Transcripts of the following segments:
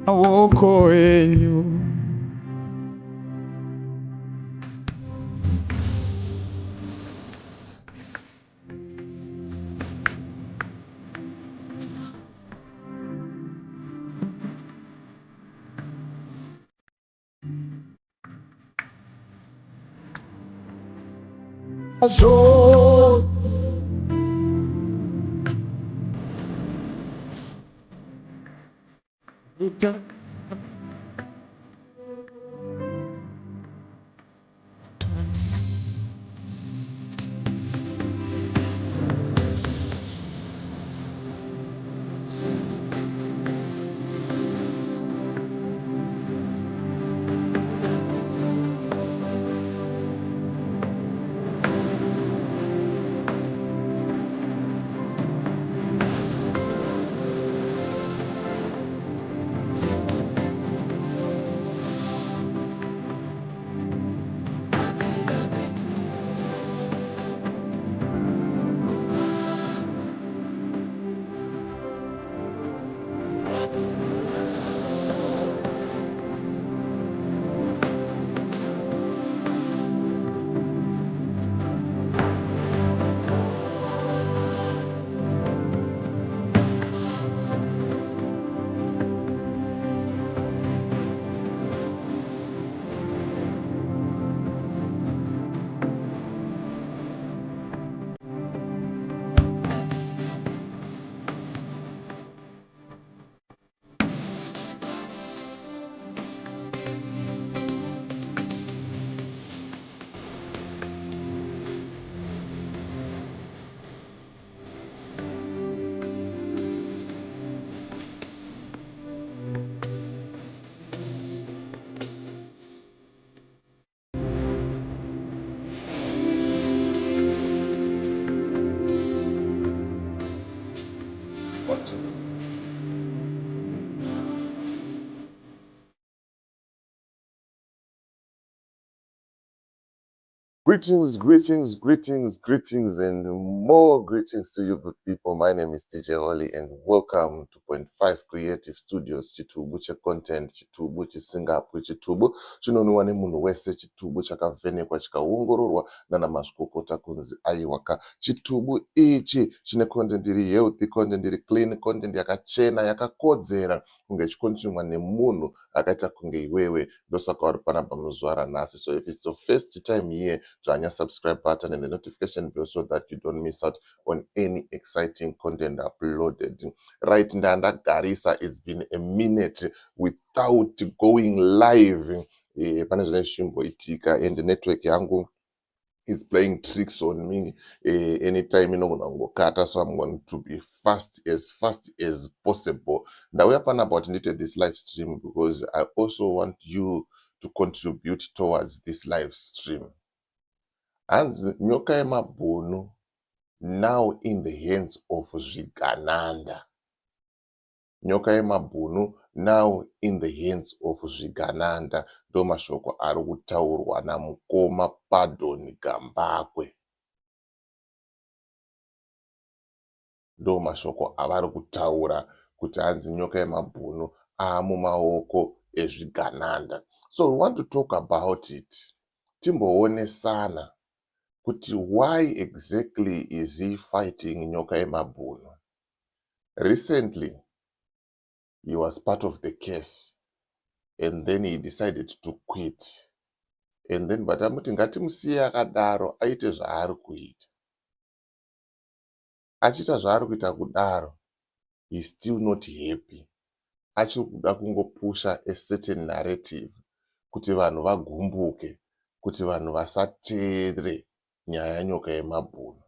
maoko enyu. So Greetings, greetings, greetings, greetings, and more greetings to you, good people. My name is DJ Holly, and welcome to Point Five Creative Studios. Chitubu cha content, chitubu chisingapo, chitubu chinonwa nemunhu wese, chitubu chakavhenekwa chikaongororwa nana mazvikokota kunzi aiwaka. Chitubu ichi chine content iri healthy, content iri clean, content yakachena, yakakodzera kunge chikonzumwa nemunhu akaita kunge iwewe. Ndosaka uri panapa muzuva ranhasi. So if it's your first time here, join your subscribe button and the notification bell so that you don't miss out on any exciting content uploaded. Right, Ndanda Garissa, it's been a minute without going live. Pane zvine zvimboitika and the network yangu is playing tricks on me anytime inogona kungokata, so I'm going to be fast as possible. Ndauya panapa kuti ndiite this live stream because I also want you to contribute towards this live stream. Hanzi nyoka yemabhunu now in the hands of Zvigananda. Nyoka yemabhunu now in the hands of Zvigananda. Ndo mashoko ari kutaurwa namukoma Pardon Gambakwe. Ndo mashoko avari kutaura kuti hanzi nyoka yemabhunu aamumaoko ezvigananda. So we want to talk about it. Timboonesana kuti why exactly is he fighting nyoka yemabhunu? Recently, he was part of the case and then he decided to quit. And then batamuti ngatimusiye akadaro aite zvaari kuita. Achiita zvaari kuita kudaro, he's still not happy. Achiri kuda kungopusha a certain narrative kuti vanhu vagumbuke, kuti vanhu vasateere nyaya yanyoka yemabhunu.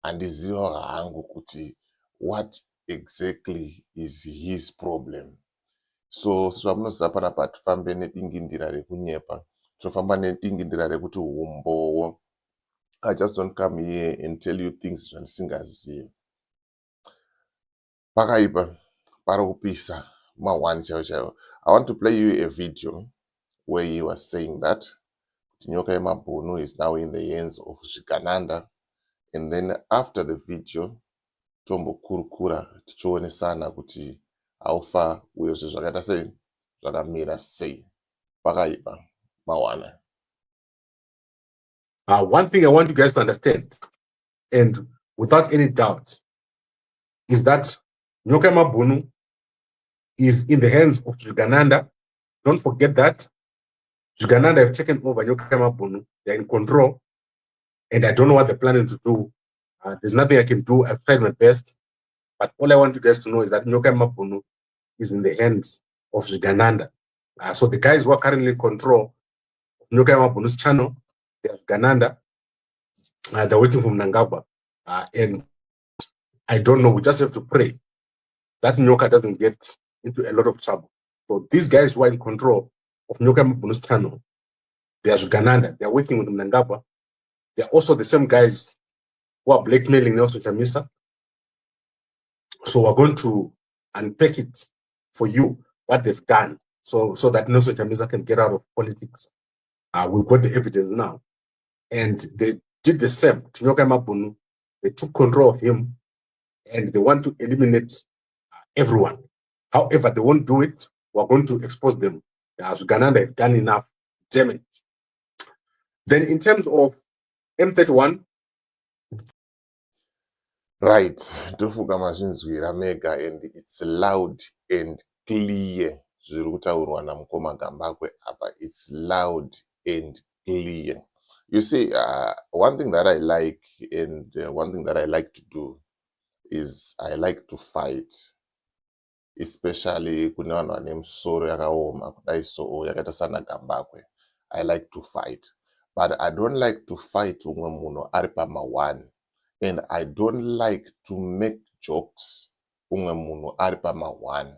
Handiziva hangu kuti what exactly is his problem. So zvamunoziva panapa hatifambe nedingindira rekunyepa, tinofamba nedingindira rekuti umbowo. I just don't come here and tell you things zvandisingazivi. Pakaipa, pari kupisa, mawani chaiwo chaiwo. I want to play you a video where he was saying that nyoka yemabhunu is now in the hands of Zvigananda. And then after the video, tombokurukura tichionesana kuti aufa uyo zviro zvakaita sei zvakamira sei pakaipa mawana. One thing I want you guys to understand, and without any doubt, is that Nyoka Mabunu is in the hands of Jugananda. Don't forget that. Jugananda have taken over Nyoka Mabunu. They're in control. And I don't know what they're planning to do. There's nothing I can do. I've tried my best. But all I want you guys to know is that Nyoka Mabunu is in the hands of Jugananda. So the guys who are currently in control of Nyoka Mabunu's channel, they are Jugananda. They're working from Nangaba. And I don't know. We just have to pray that Nyoka doesn't get into a lot of trouble. So these guys who are in control of Nyoka Mabunu's channel, they are Jugananda. They are working with Nangaba. They are also the same guys who are blackmailing Nelson Chamisa. So we're going to unpack it for you, what they've done, so that Nelson Chamisa can get out of politics. We've got the evidence now. And they did the same to Nyoka Mabunu. They took control of him, and they want to eliminate everyone. However, they won't do it. We're going to expose them. As Uganda have done enough damage. Then in terms of M31. Right, tofuka mazvinzwira mega, and it's loud and clear. Zviri kutaurwa namukoma Gambakwe apa, it's loud and clear. You see, one thing that I like, and one thing that I like to do is I like to fight, especially kune vanhu vane misoro yakaoma kudai so yakaita sana Gambakwe. I like to fight, but I don't like to fight umwe munhu ari pama1, and I don't like to make jokes umwe munhu ari pama1.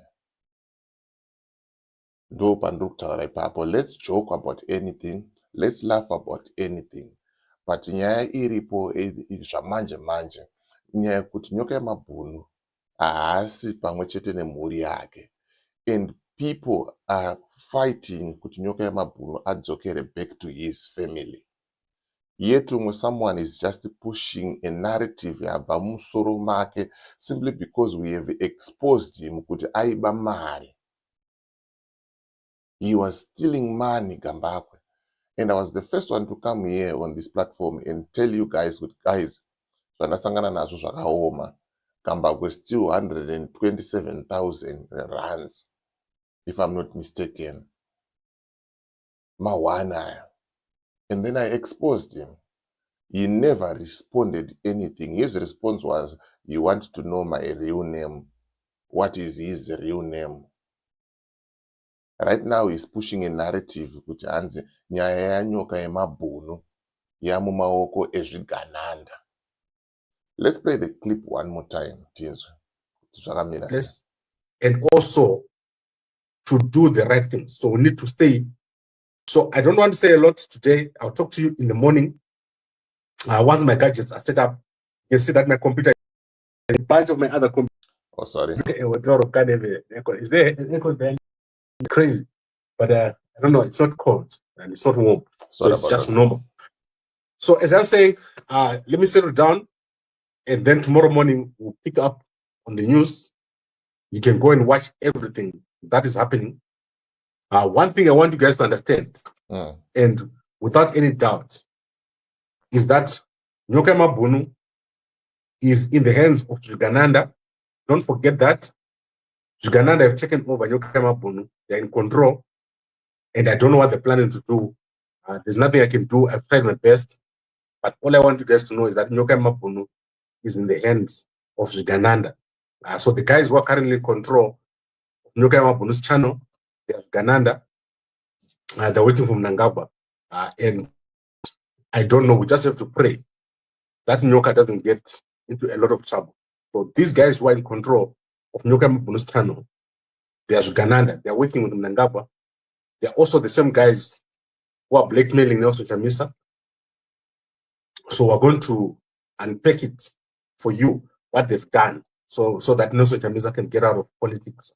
Ndo pandiri kutaura ipapo. Let's joke about anything, let's laugh about anything, but nyaya iripo zvamanje manje, nyaya yekuti Nyoka Yemabhunu haasi pamwe chete nemhuri yake, and people are fighting kuti Nyoka Yemabhunu adzokere back to his family. Yet someone is just pushing a narrative yabva musoro make simply because we have exposed him kuti aiba mari. He was stealing money, Gambakwe. And I was the first one to come here on this platform and tell you guys, zvandasangana nazvo zvakaoma. Gambakwe still 127,000 rands, if I'm not mistaken. Mawana. And then I exposed him. He never responded anything. His response was, you want to know my real name. What is his real name? Right now he's pushing a narrative kuti anzi nyaya yaNyoka Yemabhunu yamumaoko ezvigananda. Let's play the clip one more time, Tinzwe. Yes. And also to do the right thing. So we need to stay. So I don't want to say a lot today. I'll talk to you in the morning. Once my gadgets are set up, you can see that my computer and a bunch of my other computers. Oh, sorry. Is there an echo there? Crazy. But I don't know, it's not cold and it's not warm. So it's just normal. So as I'm saying, let me settle down, and then tomorrow morning we'll pick up on the news. You can go and watch everything that is happening. One thing I want you guys to understand, and without any doubt, is that Nyoka Yemabhunu is in the hands of Jugananda. Don't forget that. Jugananda have taken over Nyoka Yemabhunu. They're in control. And I don't know what they're planning to do. There's nothing I can do. I've tried my best. But all I want you guys to know is that Nyoka Yemabhunu is in the hands of Jugananda. So the guys who are currently in control of Nyoka Yemabunu's channel, they are Jugananda. They're working from Nangaba. And I don't know. We just have to pray that Nyoka doesn't get into a lot of trouble. So these guys who are in control of Nyoka Yemabunu's channel, they are Jugananda. They are working with Nangaba. They are also the same guys who are blackmailing Nelson Chamisa. So we're going to unpack it for you, what they've done, so that Nelson Chamisa can get out of politics.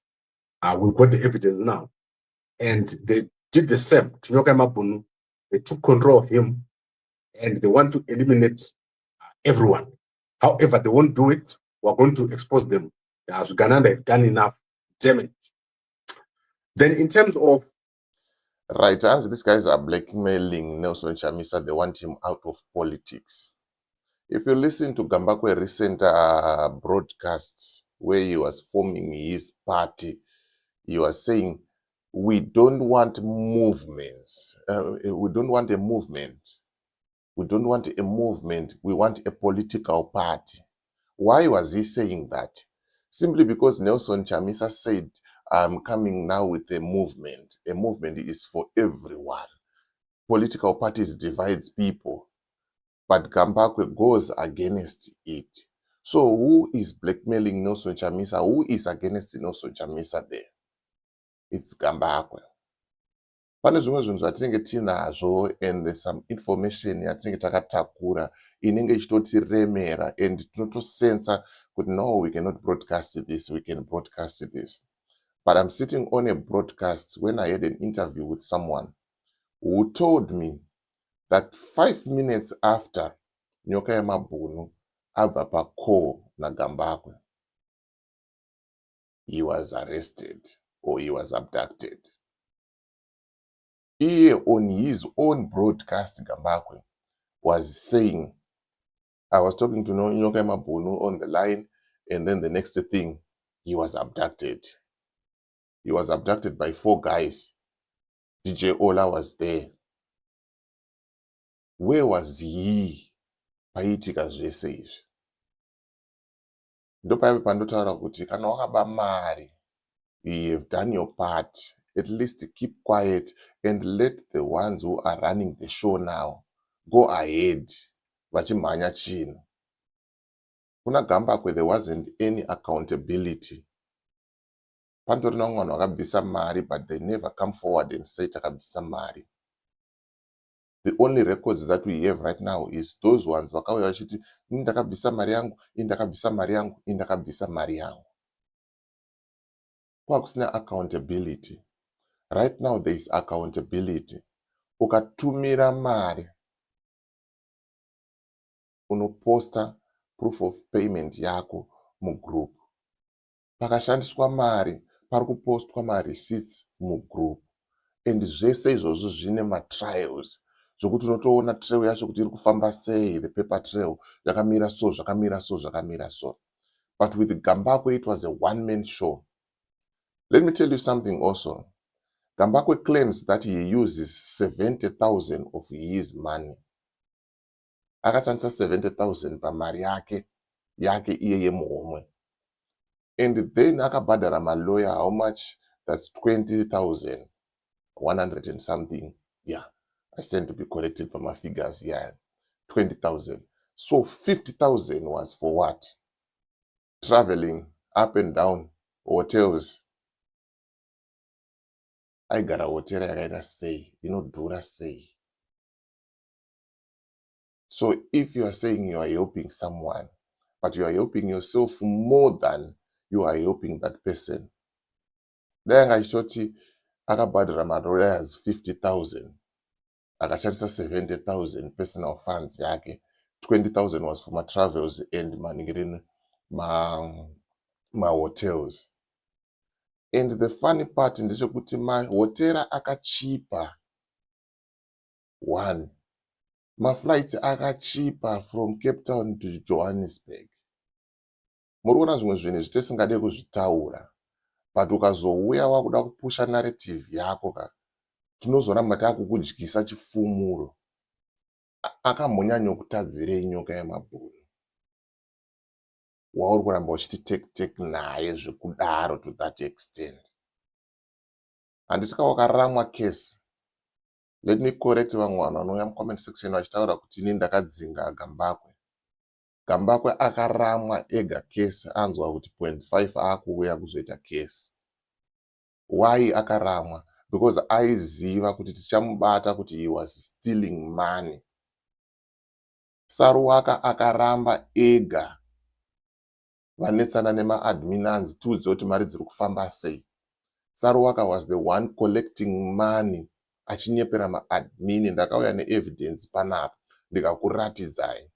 We've got the evidence now. And they did the same to Nyoka Yemabhunu. They took control of him, and they want to eliminate everyone. However, they won't do it. We're going to expose them. As Uganda have done enough Damn it. Then in terms of Right, as these guys are blackmailing Nelson Chamisa, they want him out of politics. If you listen to Gambakwe recent broadcasts where he was forming his party, he was saying, we don't want movements. We don't want a movement. We don't want a movement. We want a political party. Why was he saying that? Simply because Nelson Chamisa said, I'm coming now with a movement. A movement is for everyone. Political parties divides people, but Gambakwe goes against it. So who is blackmailing Nelson Chamisa? Who is against Nelson Chamisa there? It's Gambakwe. Pane zvimwe zvinhu zvatinenge tinazvo and some information yatinenge takatakura inenge ichitotiremera and tinotosensa kuti no, we cannot broadcast this, we can broadcast this. But I'm sitting on a broadcast when I had an interview with someone who told me that 5 minutes after Nyoka Yamabunu abva pacall naGambakwe, he was arrested or he was abducted. He, on his own broadcast, Gambakwe was saying, I was talking to Nyoka Yamabunu on the line, and then the next thing, he was abducted. He was abducted by 4 guys. DJ Ola was there. Where was he? Paitika zvese izvi. Ndopaive pandotaura kuti kana wakaba mari, you have done your part. At least keep quiet and let the ones who are running the show now go ahead. Vachimhanya chino. Kuna Gambakwe, there wasn't any accountability. Pantorina vanhu vakabvisa mari, but they never come forward and say takabvisa mari. The only records that we have right now is those ones vakauya vachiti ndakabvisa mari yangu, ndakabvisa mari yangu, ndakabvisa mari yangu. Kwakusina accountability. Right now there is accountability. Ukatumira mari, unoposta proof of payment yako mugroup. Pakashandiswa mari, parikupostwa ma-receipts mugroup. And zvese izvozvo zvine ma-trials. Zvokuti unotoona trail yacho kuti iri kufamba sei, the paper trail, zvakamira so, zvakamira so, zvakamira so. But with Gambakwe, it was a one-man show. Let me tell you something also. Gambakwe claims that he uses 70,000 of his money. Akashandisa 70,000 pamari yake iye yemuhomwe. And then akabhadhara malawyer, how much? That's 20,000. 100 and something. Yeah, I stand to be corrected by my figures. Yeah, 20,000. So 50,000 was for what? Traveling up and down, hotels. I got a hotel, I gotta say, Dura say. So if you are saying you are helping someone, but you are helping yourself more than you are helping that person, then I shot akabhadhara lawyers 50,000, akashandisa 70,000 personal funds yake. 20,000 was for my travels and my hotels. And the funny part in this, my hotel akachipa. One, my flights akachipa from Cape Town to Johannesburg. Muriona zvimwe zvinhu zvitisingade kuzvitaura, but ukazouya wakuda kupusha narrative yako tinozoona mata kukudyisa chifumuro. Akambonyanyo kutadzirei Nyoka Yamabunu? Wauri kuramba uchiti take naye zvekudaro to that extent. Handitika wakaramwa case. Let me correct vamwe vanhu vanouya mucomment section vachitaura kuti ini ndakadzinga Gambakwe. Gambakwe akaramwa ega case, anzwa kuti 0.5 akuuya kuzoita case. Why akaramwa? Because aiziva kuti tichamubata kuti he was stealing money. Saruwaka akaramba ega. Vanetsana nema-adminans tuudze kuti mari dziri kufamba sei. Saruwaka was the one collecting money. Achinyepera ma-admin, ndakauya ne-evidence panapa ndikakuratidzai.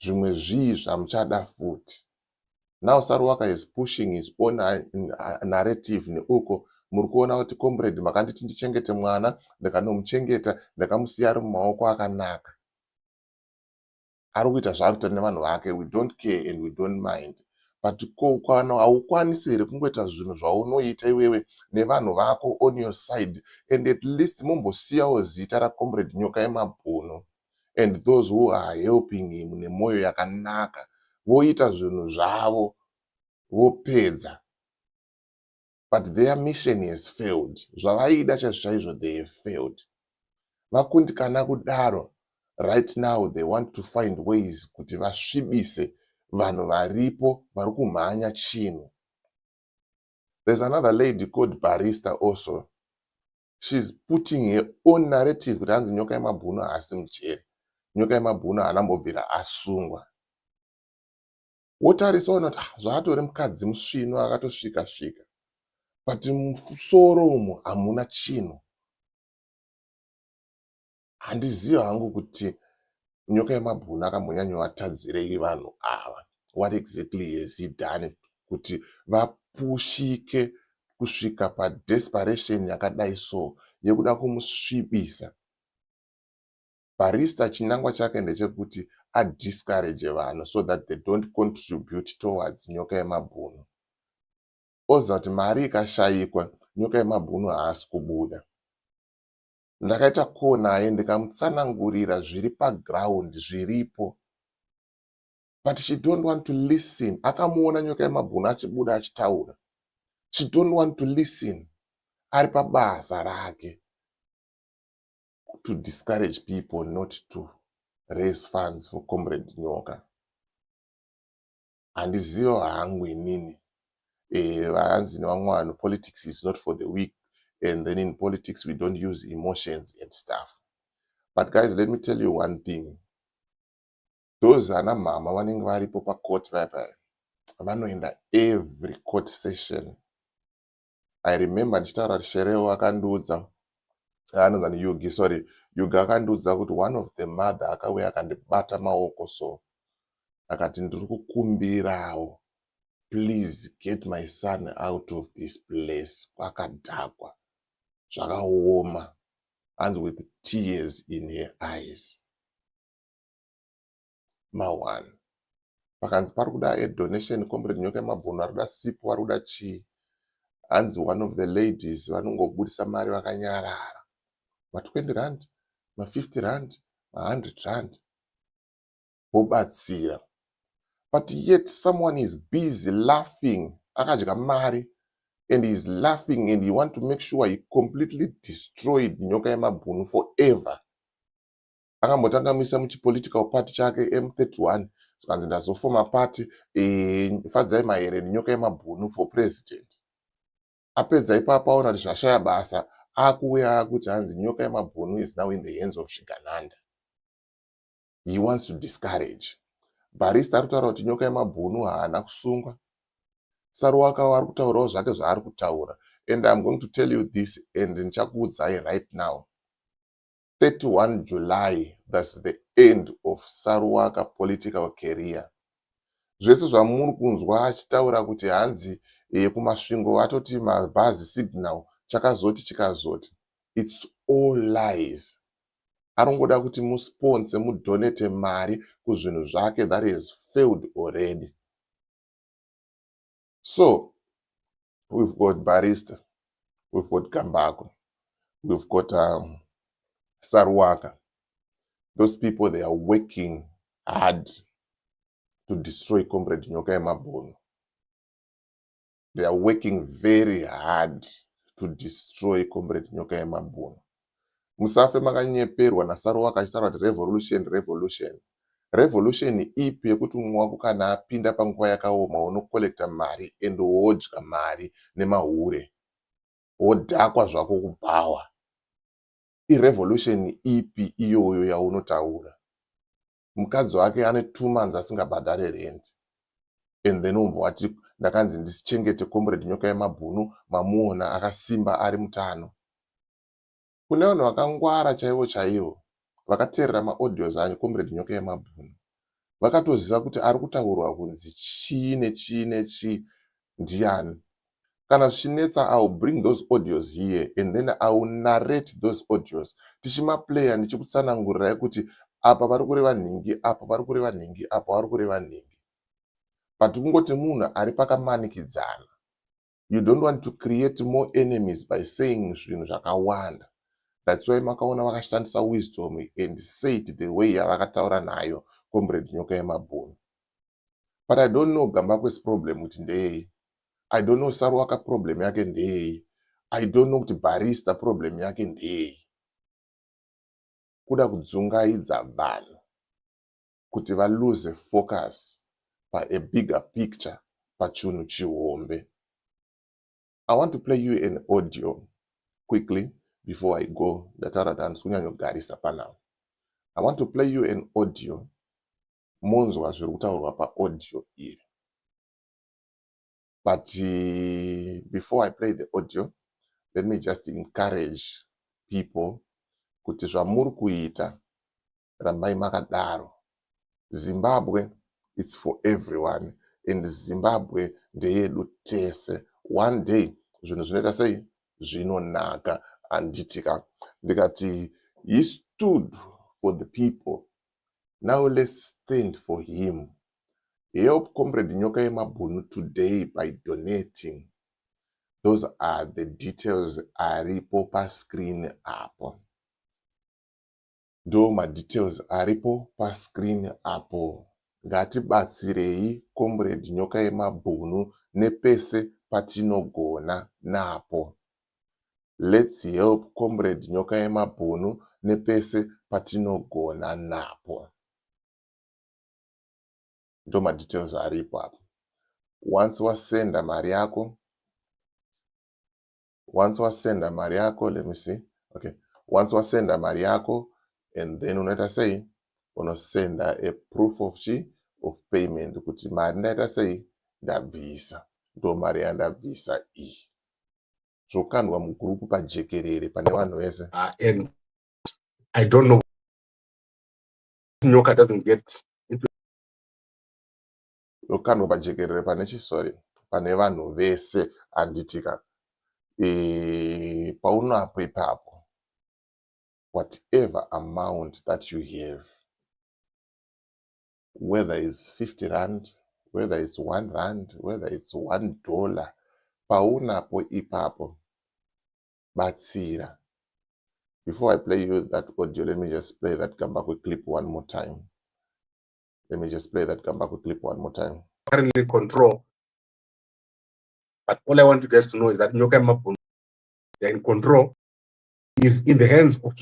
Zvimwe zvii zvamuchada futi. Now Saruwaka is pushing his own narrative neuko. Murikuona kuti comrade makanditi ndichengete mwana, ndakanomuchengeta, ndakamusiya ari mumaoko akanaka. Ari kuita zvaari nevanhu vake, we don't care and we don't mind. But kana haukwanisi here kungoita zvinhu zvaunoita iwewe nevanhu vako on your side, and at least mumbosiyawo zita raComrade Nyoka Yemabhunu and those who are helping him nemwoyo yakanaka, voita zvinhu zvavo vopedza. But their mission has failed. Zvavaida chaizvo they have failed. Vakundikana kudaro, right now they want to find ways kuti vasvibise vanhu varipo vari kumhanya chinhu. There's another lady called Barrister also. She's putting her own narrative kuti hanzi Nyoka Yemabhunu haasi mujeri. Nyoka Yemabhunu haanambobvira asungwa. Wotarisawo kuti zvaatori mukadzi musvino akatosvika-svika. But musoro umu hamuna chinhu. Handizivi hangu kuti Nyoka Yemabhunu akambonyanyowatadzirei vanhu ava. What exactly has he done kuti vapushike kusvika padesperation yakadai so yekuda kumusvibisa? Barrister chinangwa chake ndechekuti adiscourage vanhu so that they don't contribute towards Nyoka Yemabhunu. Oziva kuti mari ikashayikwa, Nyoka Yemabhunu haasi kubuda. Ndakaita call naye ndikamutsanangurira zviri paground zviripo. But she don't want to listen. Akamuona Nyoka Yemabhunu achibuda achitaura. She don't want to listen. Ari pabasa rake. To discourage people not to raise funds for Comrade Nyoka. Handizivo hangu inini. Vanzi nevamwe vanhu, politics is not for the weak. And then in politics we don't use emotions and stuff. But guys, let me tell you one thing. Those ana mama vanenge varipo pacourt paya vanoenda every court session. I remember ndichitaura kuti Shereo akandiudza, anozani Yugi akandiudza kuti one of the mother akauya akandibata maoko so akati ndiri kukumbirawo, please get my son out of this place. Kwakadhakwa zvakaoma, hands with tears in her eyes. Ma1 pakanzi pari kuda donation Comrade Nyoka Yemabhunu arikuda sipo arikuda chii, hanzi one of the ladies vanongobudisa mari vakanyarara, ma20 rand, ma50 rand, ma100 rand vobatsira. But yet someone is busy laughing, akadya mari, and he's laughing and he want to make sure he completely destroyed Nyoka Yemabhunu forever. Akambotanga muisa muchipolitical party chake M31, skanzi ndazofoma party fadzai mahere Nyoka Yemabhunu for president. Apedza ipapo aona kuti zvashaya basa, akuuya akuti hanzi Nyoka Yemabhunu is now in the hands of Shigananda. He wants to discourage. Barrister arikutaura kuti Nyoka Yemabhunu haana kusungwa. Saruwaka vari kutaurawo zvake zvaari kutaura. And I'm going to tell you this, and ndichakuudzai right now. 31 July, that's the end of Saruwaka political career. Zvese zvamuri kunzwa achitaura kuti hanzi kumasvingo atoti mabhazi signal chakazoti chikazoti. It's all lies. Arongoda kuti musponse mudonate mari kuzvinhu zvake that has failed already. So, we've got Barrister, we've got Gambako, we've got Saruwaka. Those people, they are working hard to destroy Comrade Nyoka Yemabhunu. They are working very hard to destroy Comrade Nyoka Yemabhunu. Musafe makanyeperwa naSaruwaka achitaura kuti revolution. Revolution ipi yekuti mumwe wako kana apinda panguva yakaoma unokolekta mari and wodya mari nemahure, wodhakwa zvako kubhawa. Irevolution ipi iyoyo yaunotaura? Mukadzi wake ane 2 months asingabhadhare rent, and then umva ati ndakanzi ndisichengete Comrade Nyoka Yemabhunu, mamuona akasimba ari mutano. Kune vanhu vakangwara chaivo chaivo vakateerera maaudios anyu Comrade Nyoka Yemabhunu, vakatoziva kuti ari kutaurwa kunzi chii nechii nechii ndiani. Kana zvichinetsa, I will bring those audios here and then I will narrate those audios. Tichimaplaya ndichikutsanangurirai kuti apa vari kureva nhingi, apa vari kureva nhingi, apa vari kureva nhingi. But kungoti munhu ari pakamanikidzana. You don't want to create more enemies by saying zvinhu zvakawanda. That's why makaona vakashandisa wisdom and say it the way yavakataura nayo Comrade Nyoka Yemabhunu. But I don't know Gambakwe's problem with ndei. I don't know Saruwaka problem yake ndei. I don't know kuti Barrister problem yake ndei. Kuda kudzungaidza vanhu kuti va lose focus pa a bigger picture pa chinhu chihombe. I want to play you an audio quickly before I go. I want to play you an audio. Monzwa zviri kutaurwa pa audio iri. But before I play the audio, let me just encourage people kuti zvamuri kuita rambai makadaro. Zimbabwe, it's for everyone, and Zimbabwe ndeyedu tese. One day, zvinhu zvinoita sei zvinonaka. Anditika ndikati he stood for the people. Now let's stand for him. Help Comrade Nyoka Yemabhunu today by donating. Those are the details aripo pa screen apo. Doma details aripo pa screen apo. Ngatibatsirei Comrade Nyoka Yemabhunu nepese patinogona napo. Let's help Comrade Nyoka Yemabhunu nepese patinogona napo. Doma details aripo apo. Once wasenda mari yako, let me see. Okay. Once wasenda mari yako, and then unoita sei, unosenda a proof of payment. Kuti mari ndaita sei, ndabvisa. Ndo mari yandabvisa iyi. Zvokandwa mugrupu pajekerere pane vanhu vese. And I don't know. Nyoka doesn't get into. Yokandwa pajekerere pane pane vanhu vese anditika. Paunapo ipapo. Whatever amount that you have, whether it's 50 rand, whether it's 1 rand, whether it's $1, paunapo ipapo. Batsira. Before I play you that audio, let me just play that Gambakwe clip one more time. Currently control. But all I want you guys to know is that Nyoka Yemabhunu, they're in control, is in the hands of,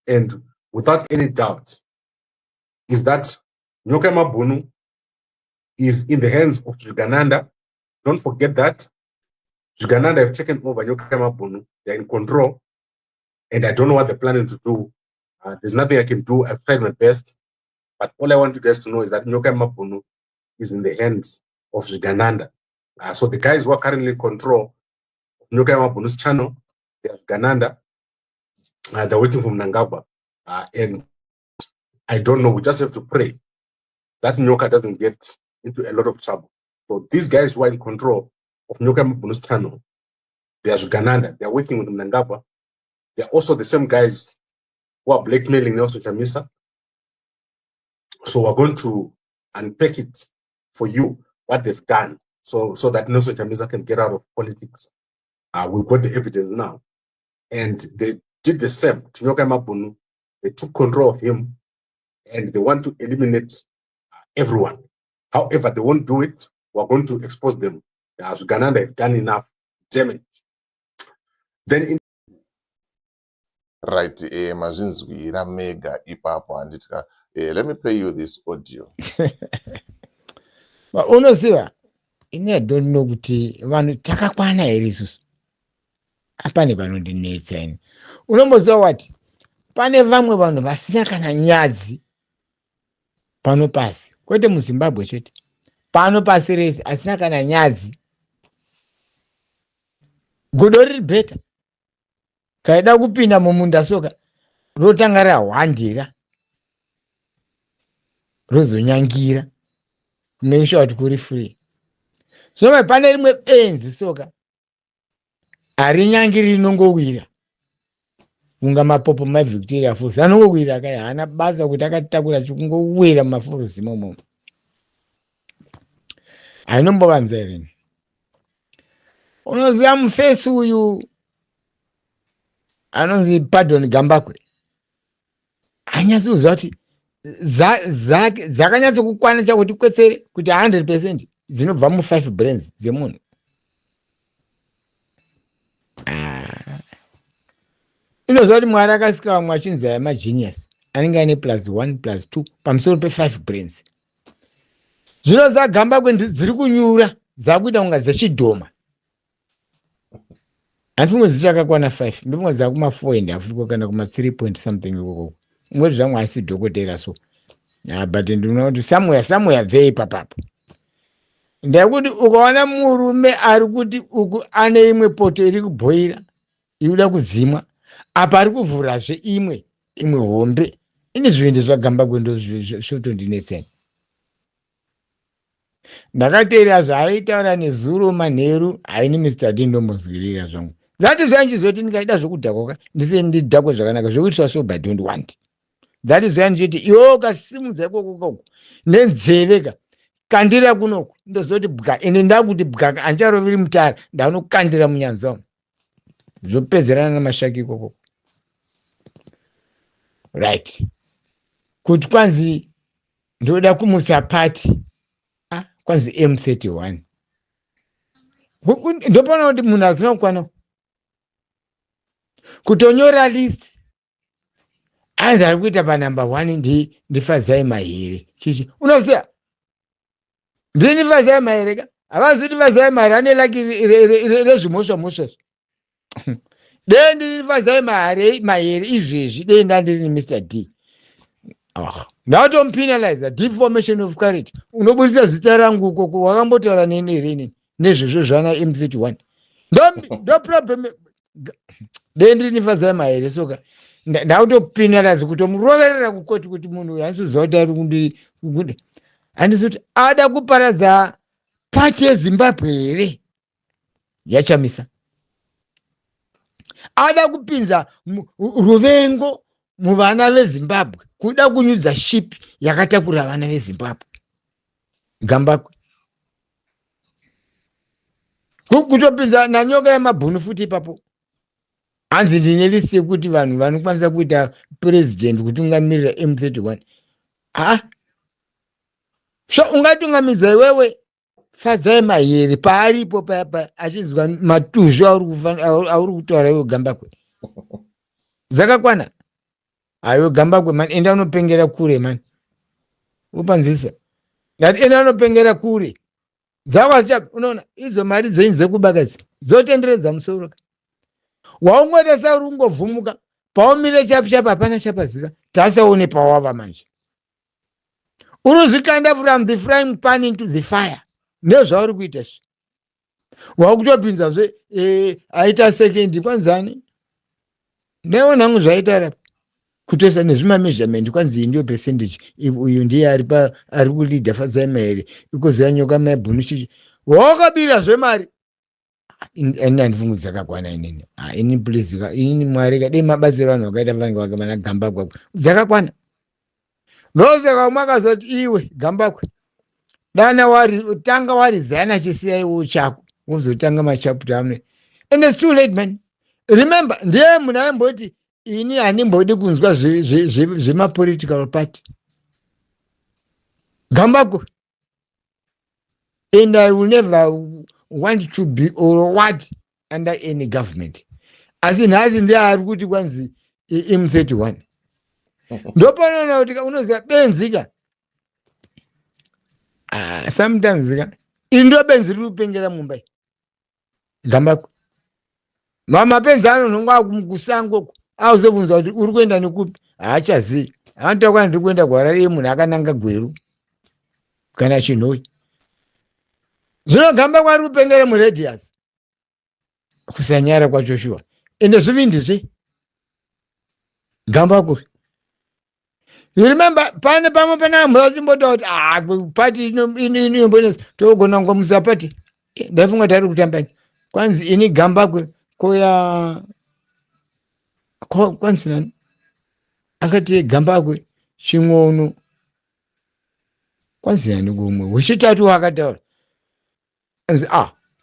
and without any doubt, is that Nyoka Yemabhunu is in the hands of Jigananda. Don't forget that. Jigananda have taken over Nyoka Yemabhunu. They're in control. And I don't know what they're planning to do. There's nothing I can do. I've tried my best. But all I want you guys to know is that Nyoka Yemabhunu is in the hands of Jigananda. So the guys who are currently in control of Nyoka Yemabhunu's channel, they have Gananda. They're working from Nangagwa. And I don't know. We just have to pray that Nyoka doesn't get into a lot of trouble. So these guys who are in control of Nyoka Yemabhunu's channel, they are Gananda. They are working with Nangagwa. They are also the same guys who are blackmailing Nelson Chamisa. So we're going to unpack it for you, what they've done, so that Nelson Chamisa can get out of politics. We've got the evidence now. And they did the same to Nyoka Yemabhunu. They took control of him, and they want to eliminate everyone. However, they won't do it. We're going to expose them. As Gananda have done enough damage. Then in right, Mazinzwira Mega Ipapo Anditika. Let me play you this audio. But unoziva, ine don't know kuti vanhu takakwana here isusu. Apane vanondinetsa ini. Unomboziva wati pane vamwe vanhu vasina kana nyadzi pano pasi. Kwete muZimbabwe chete. Pano pasi rese asina kana nyadzi. Godo riri bheta. Kaida kupinda mumunda soka rotanga rahwandira. rozonyangira make sure kuti kuri free. So pane rimwe benzi soka arinyangiri rinongowira kunga mapopo maVictoria Falls anongowira kai hana basa kuti akatakura chikungowira mafalls imomo. Ainombovanza rini unoziva mufesi uyu anonzi Pardon Gambakwe anyatsi kuziva kuti dzakanyatsa kukwana chakuti kwetsere kuti 100% dzinobva mu5 brains dzemunhu. Inoziva kuti Mwari akasika vamwe achinzi aya magenius anenge aine +1+2 pamusoro pe5 brains. Zvino dzagamba dziri kunyura dzakuita kunga dzechidhoma. Handifungwe dzichakakwana 5 ndifungwe dzakuma 4.5 kana kuma 3 point something ikoko. Ngoti zvangu hanisi dhokotera so. But ndinoona kuti somewhere very papapo. Ndekuti ukaona murume ari kuti uku ane imwe poto iri kubhoira inoda kudzimwa apa ari kuvhurazve imwe hombe. Ini zvinhu zvagamba kwendo zvotondinetsena. Ndakateera zvaaitaura nezuro manheru haini Mr. D ndombozwirira zvangu. That is why ndizoti ndikaida zvokudhakoka ndise ndidhakwe zvakanaka zvokuitwa so but don't want. That is why nditi iwe ukasimudza ikoko nenzeveka kandira kunoku ndozoti bwa ine ndakuti bwa ancharoviri mutara ndanokandira munyanza umu zvopedzerana namashaki ikoko. Right. Kuti kwanzi ndoda kumutsa pati kwanzi M31 ndopona kuti munhu hazina kukwana kutonyora list anzi ari kuita panumber 1 ndifadzai mahere chichi unoziva ndini fadzai mahere ka havazoti fadzai mahere ane laki rezvimosva dei ndini fadzai mahere izvezvi dei ndandiri Mr. D ndatompenalize deformation of character. Unobudisa zita rangu ukoko wakambotaura nini nezvezvo zvana M31 ndo problem dei ndini fadzai mahere soka ndakutopenalize kutomuroverera kukoti kuti munhu uyu hanisiziva kuti ari kundi handisi kuti ada kuparadza pati yeZimbabwe here yachamisa ada kupinza ruvengo muvana veZimbabwe kuda kunyudza ship yakatakura vana veZimbabwe. Gambakwe kutopinza nanyoka yamabhunu futi ipapo. Hanzi ndine lisi yekuti vanhu vanokwanisa kuita president kutungamirira M31. So ungatungamidza iwewe fadzai mahere paaripo papa achinzwa matuzvo auri kutaura iwe Gambakwe. Dzakakwana. Ayo Gambakwe man enda unopengera kure man. Upanzisa. Ngati enda unopengera kure. Dzakwacha unoona izo mari dzenyu dzekubakadza dzotenderedza musoro. Waungweta saurungovhumuka paumire chapa hapana chapaziva tasaone pawava manje. Unozvikanda from the frying pan into the fire. Nezvauri kuita shi. Wakutopinzazve aita second kwanzani. Neona hangu zvaita rapa. Kutoisa nezvima measurement kwanzi ndio percentage uyu ndiye ari kuleader fadzai mahere ikoziva nyoka mabhunu chichi wakabira zvemari ini handifungi dzakakwana inini ini please ini Mwari kadei mabatsiro vanhu vakaita vanenge vakamana Gambakwe dzakakwana ndosaka mwakazoti iwe Gambakwe dana tanga warizana chisiya iwo chako wozotanga machapter amwe and it's too late man. Remember ndiye munhu aimboti ini handimbodi kunzwa zvemapolitical party. Gambakwe and I will never want to be or what under any government. Asi nhazi ndiye ari kuti kwanzi M31 ndopanoona kuti unoziva benzika sometimes ndo benzi riri kupengera Mumbai. Gambakwe mapenzi anonhongwa kusango auzobvunza kuti uri kuenda nekupi haachazivi anotakwana ndiri kuenda kuharare munhu akananga gweru kana chinhoi. Zvino Gambakwe ari kupengera muRadius kusanyara kwaJoshua ende zvivindizve Gambakwe You remember, pane mwazimbota kuti party inombonesa togona ngomusa party. Ndafunga tari kutambani. Kwanzi ini Gambagwe koya kwanzi nani? Akati Gambagwe Ching'ono. Kwanzi nani gumwe. Wechitatu wakataura. Kwanzi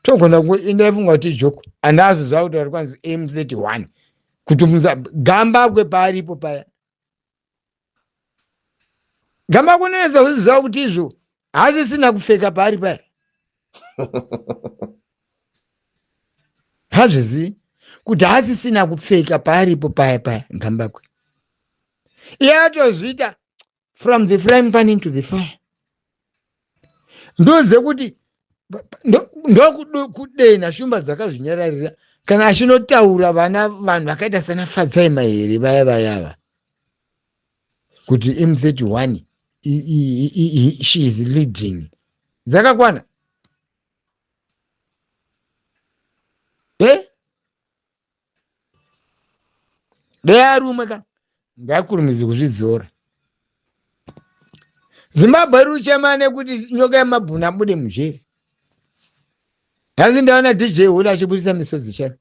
togona ndafunga kuti joko. Anazo zautaura kwanzi M31. Kutumza Gambagwe paripo paya. Gambagwe neza uziza kuti izvo hazisina kupfeka pari paya. Hazvizi kuti hazisina kupfeka paripo paya Gambagwe. Yatozvita from the frying pan into the fire. Ndoze kuti ndokudena shumba dzakazvinyararira kana achinotaura vanhu vakaita sana Fadzai Mahere vaya kuti M31 she is leading. Zakakwana. Dearume ka ngakurumizi kuzvidzora. Zimbabwe ruchemane kuti nyoka yamabhuna bude mujeri. Hazi ndaona DJ Hula achiburisa misodzi chake.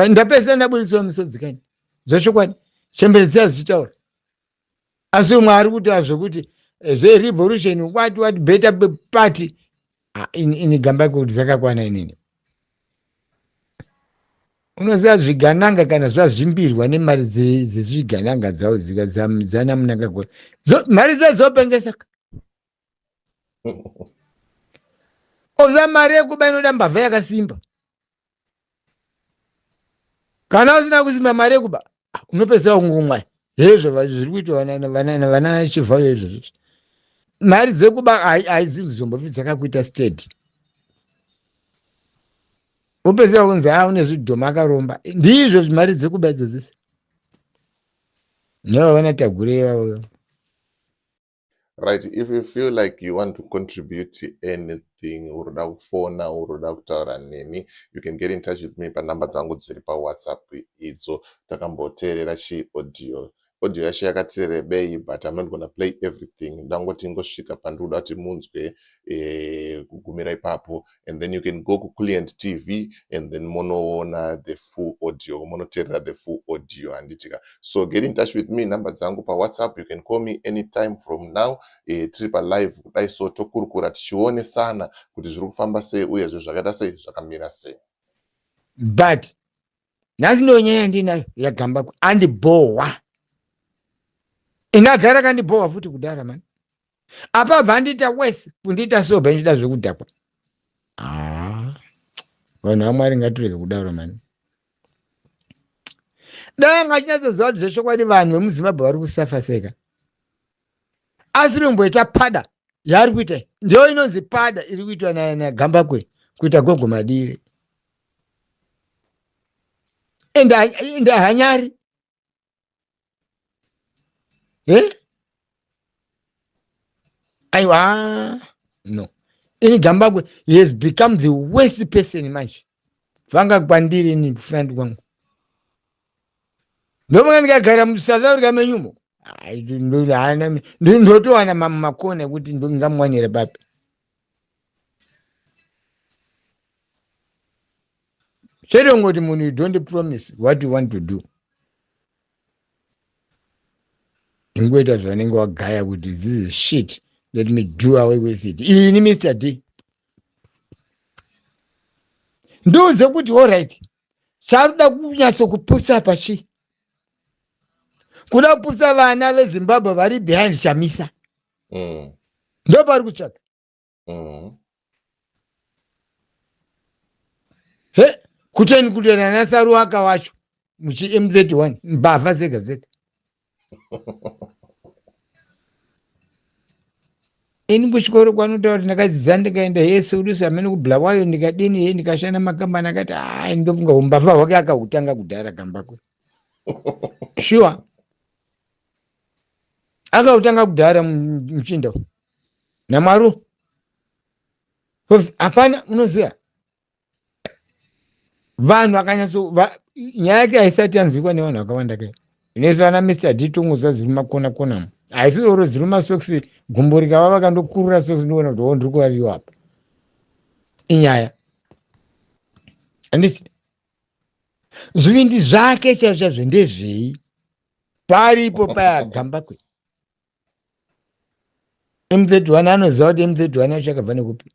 Ndapesa ndaburisa misodzi kani. Zvochokwadi. Chemberedzea zichitaura. Asi Mwari kuti azvokuti revolution what better party in Gambagwe kuti zakakwana inini. Unoziva zvigananga kana zvazvimbirwa nemari dzezvigananga dzawo zikadzana munangagwa. Mari dzazopengesa. Oza mari yekuba inoda mbavha yakasimba. Kana usina kusimba mari yekuba unopedzera kungomwa. Hezvo zviri kuitwa vana chivhayo izvozvo. Mari dzekuba haizimbizombofi dzakakuita state. Upezera kunzi une zvidhoma akaromba. Ndizvo mari dzekuba idzozisi. No, vanatagureva. Right, if you feel like you want to contribute anything, uroda kufona, uroda kutaura neni, you can get in touch with me pa number dzangu dziri pa WhatsApp idzo takamboteerera audio yacho yakati rebei, but I'm not gonna play everything. Ndangoti ngosvika pandoda kuti munzwe kugumira ipapo, and then you can go to Client TV and then monoona the full audio, monoteerera the full audio anditika. So get in touch with me, number dzangu pa WhatsApp, you can call me anytime from now. Tiri pa live kudai so tokurukura tichione sana kuti zviri kufamba sei uye zvakaita sei zvakamira sei. But nhasi ndonyaya ndinayo yaGambagwe andibohwa. Inagara kandibohwa futi kudara mani. Apa bvandita wese kundita so benjida zvekudhakwa. Vanhu vaMwari ngatureke kudaro mani. Dai ngachinatsoziva kuti zvechokwadi vanhu vemuZimbabwe vari kusafa seka. Asi romboita pada yaari kuita ndio inonzi pada iri kuitwa naGambagwe kuita gogo madire. Ende hanyari. No. In Gambagwe, he has become the worst person in manje. Vanga kwandiri ni friend wangu. Ndomanga ndikagara muSouth Africa menyumo. Ndotowana makone kuti ndingamwanire papi. Chero ngoti munhu you don't promise what you want to do. Ingweta zvanenge wagaya kuti this is shit. Let me do away with it. Ini Mr. D. Ndoze kuti all right. Charuda kunyatso kupusa pachi. Kuda kupusa vana veZimbabwe vari behind Chamisa. Ndo pari kutsvaka. Kuteni kutena nasaru waka wacho muchi M31 mbavha zega zega. Ini kuchikoro kwanotaura kuti ndakadzidza ndikaenda Yesu udusi amene kuBulawayo ndikadini ndikashanda makambani akati ndofunga umbavha hwake akahutanga kudhara Gambagwe. Sure. Akahutanga kudhara muchinda. Namaru. Hapana unoziva. Vanhu akanyatso nyaya yake haisati yanzikwa nevanhu vakawanda kai. Inoiswa na Mr. D tunguza ziri makona kona. haisi orodziro masokisi gumbo rikava vakandokurura sokisi ndikuona kuti ndiri kuvaviwa apa inyaya handiti zvivindi zvake chaizvo ndezvei paripo payagamba kwe M31 anoziva kuti M31 yacho yakabva nekupi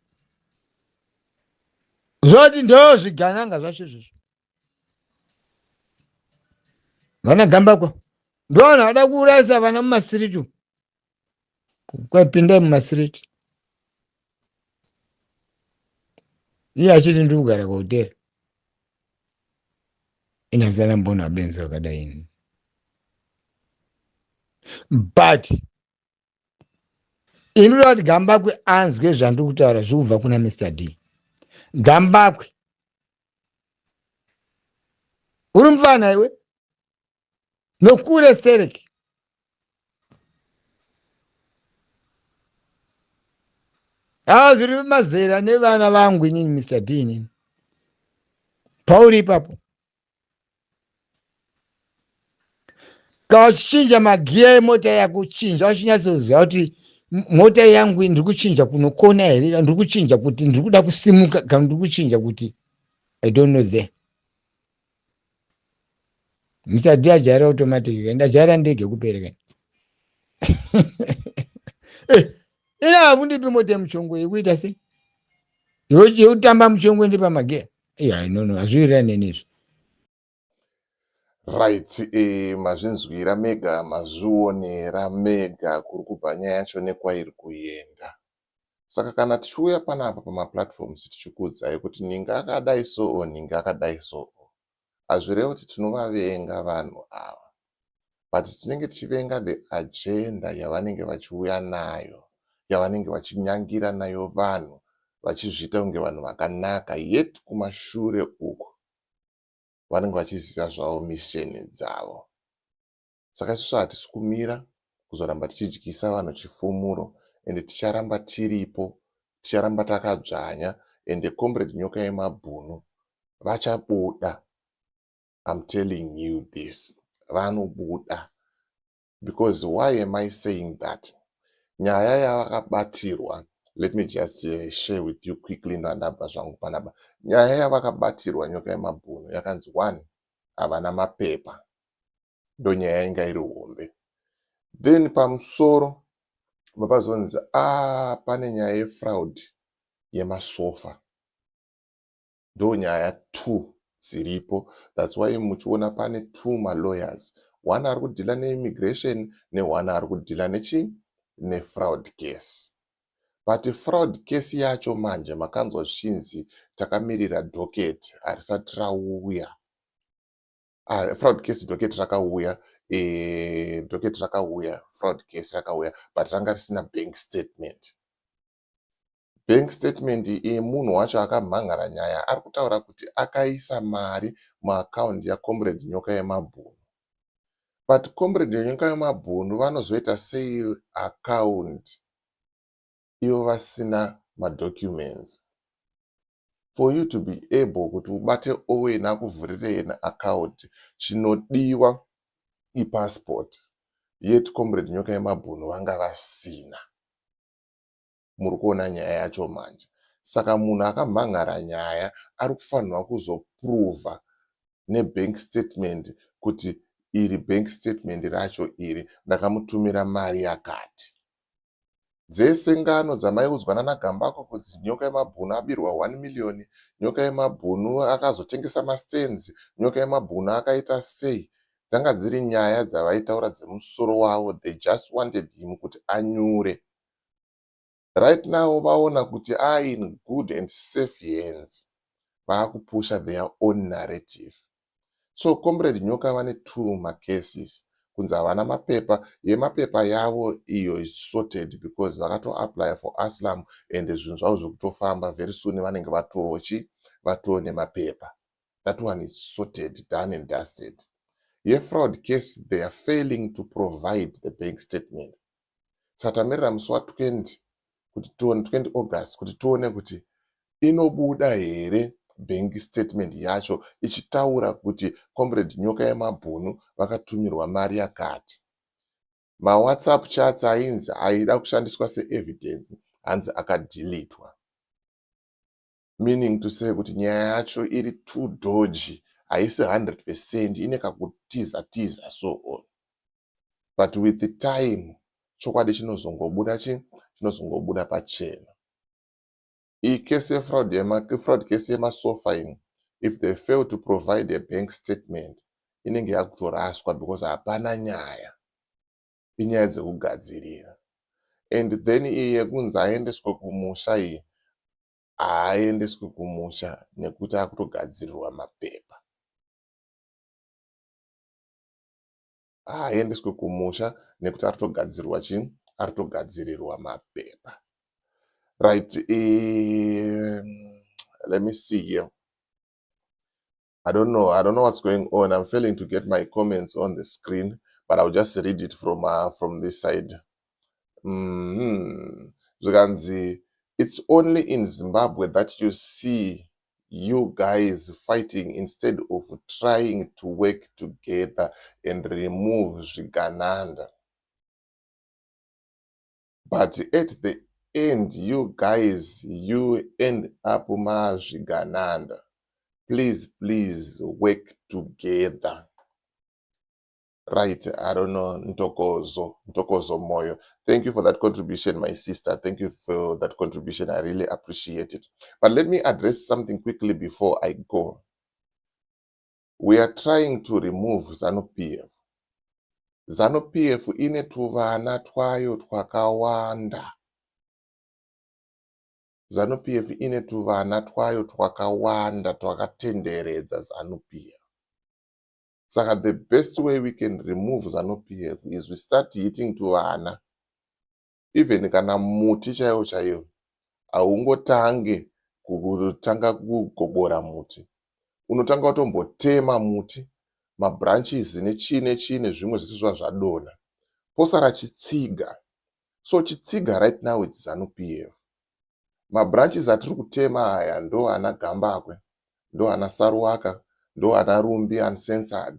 zvoti ndo zvigananga zvacho izvozvo vana gamba kwa ndovanhu vada kuurayisa vana mumasiriti umu kwapindai mumasiriti iye achiti ndiri kugara kuhotera inamisana mbona benzi wakadai but inoda kuti Gambakwe anzwe zvandiri kutaura zviri kubva kuna Mr D. Gambakwe uri mufana iwe nokure Sereki zviri mazera nevana vangu inini Mr D inini pauri ipapo kauchinja magiya emota yakuchinja wachinyatsoziva kuti mota yangu ndiri kuchinja kunokona here ndiri kuchinja kuti ndiri kuda kusimuka kana ndiri kuchinja kuti I don't know there Mr D ajaira automatic ndajaira ndege kupereka ina hafundipi mota yemuchongo yekuita sei yekutamba muchongo ndi pamageya no hazviwirirani nenizvo right mazvinzwira mega mazvionera mega kuri kubva nyaya yacho nekwairi kuenda. Saka kana tichiuya panapa pamaplatforms tichikuudzai kuti ninga akadai so ninga akadai so hazvirevi kuti tinovavenga vanhu ava, but tinenge tichivenga the agenda yavanenge vachiuya nayo, yavanenge vachinyangira nayo vanhu vachizviita kunge vanhu vakanaka, yet kumashure uko vanenge vachiziva zvavo misheni dzavo. Saka isusu hatisi kumira kuzoramba tichidyisa vanhu chifumuro, ende ticharamba tiripo, ticharamba takadzvanya, ende comrade Nyoka Yemabhunu vachabuda. I'm telling you this, vanobuda. Because why am I saying that? Nyaya yavakabatirwa, let me just share with you quickly ndandabva zvangu panapa. Nyaya yavakabatirwa Nyoka Yemabhunu yakanzi 1, havana mapepa, ndo nyaya inga iri hombe. Then pamusoro mabazonzi pane nyaya yefraud yemasofa, ndo nyaya 2 dziripo. That's why muchiona pane 2 malawyers, 1 ari kudhila neimmigration ne1 ari kudhila nefraud case. But fraud case yacho manje makanzwa zvichinzi takamirira docket harisati rauya. Fraud case docket rakauya, docket rakauya, fraud case rakauya, but ranga risina bank statement. Bank statement munhu wacho akamhangara nyaya ari kutaura kuti akaisa mari muaccount yaComrade Nyoka Yemabhunu. But Comrade Nyoka Yemabhunu vanozoita sei account ivo vasina madocuments? For you to be able kuti ubate Owen akuvhurire account, chinodiwa passport, yet Comrade Nyoka Yemabhunu vanga vasina. Muri kuona nyaya yacho manje. Saka munhu akamhangara nyaya ari kufanirwa kuzoprova nebank statement kuti iri bank statement racho iri ndakamutumira mari yakati. Dzese ngano dzamaiudzwa naGambakwe kuti Nyoka Yemabhunu abirwa 1 million, Nyoka Yemabhunu akazotengesa mastands, Nyoka Yemabhunu akaita sei, dzanga dziri nyaya dzavaitaura dzemusoro wavo. They just wanted him kuti anyure. Right now vaona kuti in good and safe hands, vaakupusha their own narrative. So Comrade Nyoka vane 2 macases, kunzi havana mapepa. Yemapepa yavo iyo is sorted because vakato apply for asylum, and zvinhu zvavo zvokutofamba very soon vanenge vatoo nemapepa. That one is sorted, done and dusted. Ye fraud case, they are failing to provide the bank statement. Satamirira musi wa20 August kuti tuone kuti inobuda here bank statement yacho ichitaura kuti Comrade Nyoka Yemabhunu vakatumirwa mari yakati. WhatsApp chats ainzi aida kushandiswa se-evidence hanzi akadelitwa. Meaning to say kuti nyaya yacho iri too dodgy, haisi 100%, ine kakutiza so on. But with the time, chokwadi chinozongobuda pachena. Case fraud case yemaSofa, if they fail to provide a bank statement, inenge yakutoraswa because hapana nyaya. Inyaya dzekugadzirira. And then yekunzi aendeswe kumusha iyi, haaendeswe kumusha nekuti akutogadzirirwa mapepa. Haaendeswe kumusha nekuti aritogadzirirwa chini? Aritogadzirirwa mapepa. Right, let me see here. I don't know what's going on. I'm failing to get my comments on the screen, but I'll just read it from this side. It's only in Zimbabwe that you see you guys fighting instead of trying to work together and remove Zvigananda. But at the end, you guys, you end up Zvigananda. Please work together. Right, I don't know, Ntokozo Moyo. Thank you for that contribution, my sister. Thank you for that contribution. I really appreciate it. But let me address something quickly before I go. We are trying to remove ZANU-PF. ZANU-PF ine tuvana twayo twakawanda. ZANU-PF ine tuvana twayo twakawanda twakatenderedza ZANU-PF. Saka the best way we can remove ZANU-PF is we start hitting tuvana. Even kana muti chaiyo haungotange kutanga kugobora muti. Unotanga kutombotema muti, mabranches nechine zvimwe zvisizva zvadonha. Posara chitsiga. So chitsiga right now it's ZANU-PF. Mabranches atiri kutema aya ndo ana Gambakwe, ndo ana Saruwaka, ndo ana Rumbi Uncensored,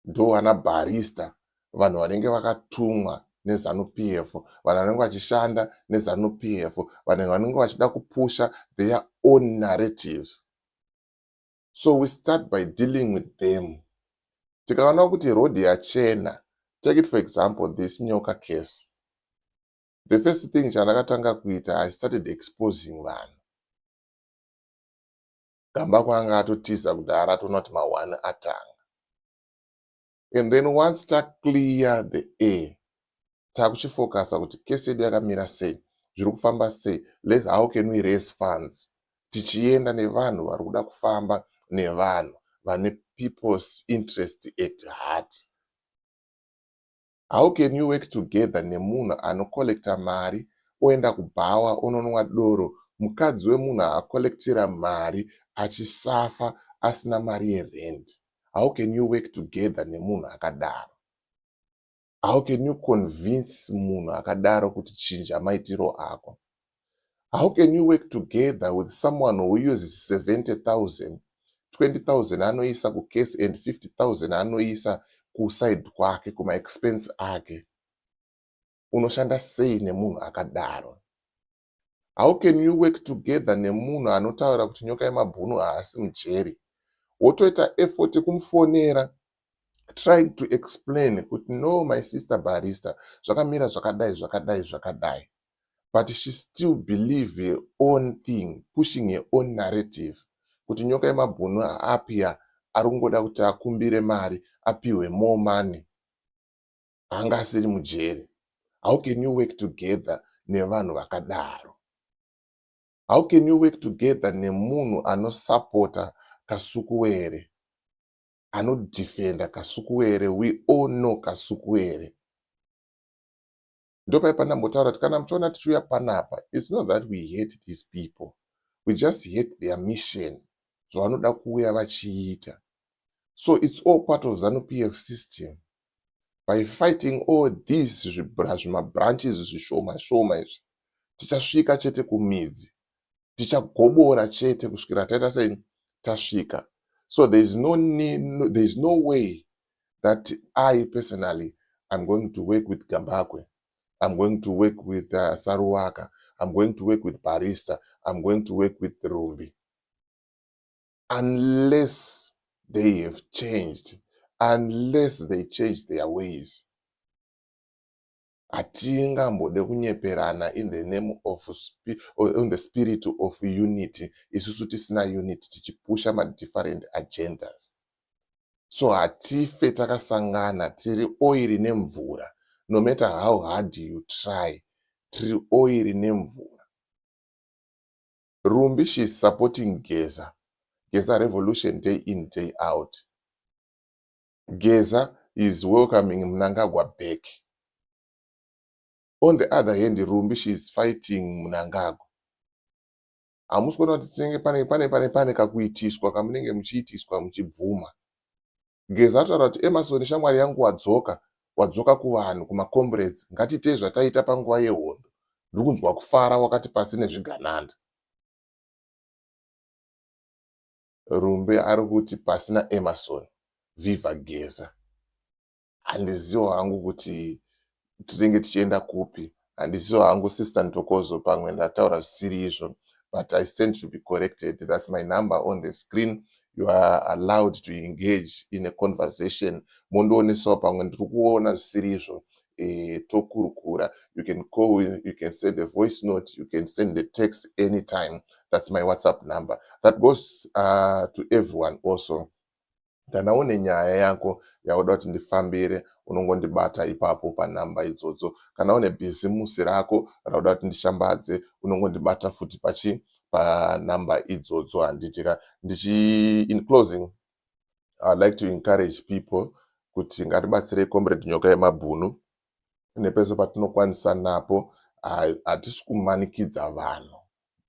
ndo ana Barrister, vanhu vanenge vakatumwa neZANU-PF, vanhu vanenge vachishanda neZANU-PF, vanhu vanenge vachida kupusha their own narratives. So we start by dealing with them. Tikaona kuti road yachena, take it for example this Nyoka case. The first thing chandakatanga kuita, I started exposing vanhu. Gambakwe anga atotiza kudhara tonoti mawane atanga. And then once ta clear the air, takuchifocasa kuti case yedu yakamira sei, zviri kufamba sei, how can we raise funds? Tichienda nevanhu vari kuda kufamba nevanhu vane people's interest at heart. How can you work together nemunhu anokolekta mari, oenda kubhawa ononwa doro, mukadzi wemunhu akolektira mari achisafa asina mari yerent? How can you work together nemunhu akadaro? How can you convince munhu akadaro kuti chinja maitiro ako? How can you work together with someone who uses 70,000, 20,000 anoisa kukesi and 50,000 anoisa kuside kwake, kuma expense ake? Unoshanda sei nemunhu akadaro? How can you work together nemunhu anotaura kuti nyoka yemabhunu haasi mujeri? Wotoita effort kumufonera, trying to explain kuti no, my sister Barrister, zvakamira zvakadai. But she still believe her own thing, pushing her own narrative. Kuti nyoka yemabhunu haapia, arungoda kuti akumbire mari, apiwe more money. Hanga asiri mujeri. How can you work together nevanhu vakadaro? How can you work together nemunhu anosupporta Kasukuwere, anodefenda Kasukuwere? We all know Kasukuwere. Ndopa pandambotaura kuti kana muchiona tichiuya panapa, it's not that we hate these people. We just hate their mission. Zvavanoda kuuya vachiita. So it's all part of ZANU-PF system. By fighting all these branches zvishoma izvi, tichasvika chete kumidzi. Tichagobora chete kusvikira taita sei tasvika. So there's no way that I personally I'm going to work with Gambakwe. I'm going to work with Saruwaka. I'm going to work with Barista. I'm going to work with Rumbi. Unless they have changed, unless they change their ways, atingambode kunyeperana in the name of in the spirit of unity. Isusu tisina unity tichipusha ma different agendas. So hatife takasangana tiri oiri nemvura. No matter how hard you try, tiri oiri nemvura. Rumbi, she's supporting Geza. Geza Revolution day in, day out. Geza is welcoming Mnangagwa back. On the other hand, Rumbi, she is fighting Mnangagwa. Amusikona kuti tinenge pane kakuitiswa kamunenge muchiitiswa muchibvuma. Geza ataura kuti Emerson shamwari yangu wadzoka kuvanhu kumacomrades, ngatiite zvataita panguva yehondo. Ndiri kunzwa kufara wakati pasi nezvigananda. Rumbi ari kuti pasina Emerson, viva Geza. Handiziwo hangu kuti tinenge tichienda kupi. Handiziwo hangu Sister Ntokozo pamwe ndataura zvisiri izvo, but I stand to be corrected. That's my number on the screen. You are allowed to engage in a conversation. Mondoonesawo pamwe ndiri kuona zvisiri izvo, tokurukura. You can call, you can send a voice note, you can send a text anytime. That's my WhatsApp number. That goes to everyone also. Kana une nyaya yako yauda kuti ndifambire, unongondibata ipapo panhamba idzodzo. Kana une bhizimusi rako rauda kuti ndishambadze, unongondibata futi panhamba idzodzo. Handitika in closing, I'd like to encourage people kuti ngatibatsire Comrade Nyoka Yemabhunu nepese patinokwanisa napo. Hatisi kumanikidza vanhu.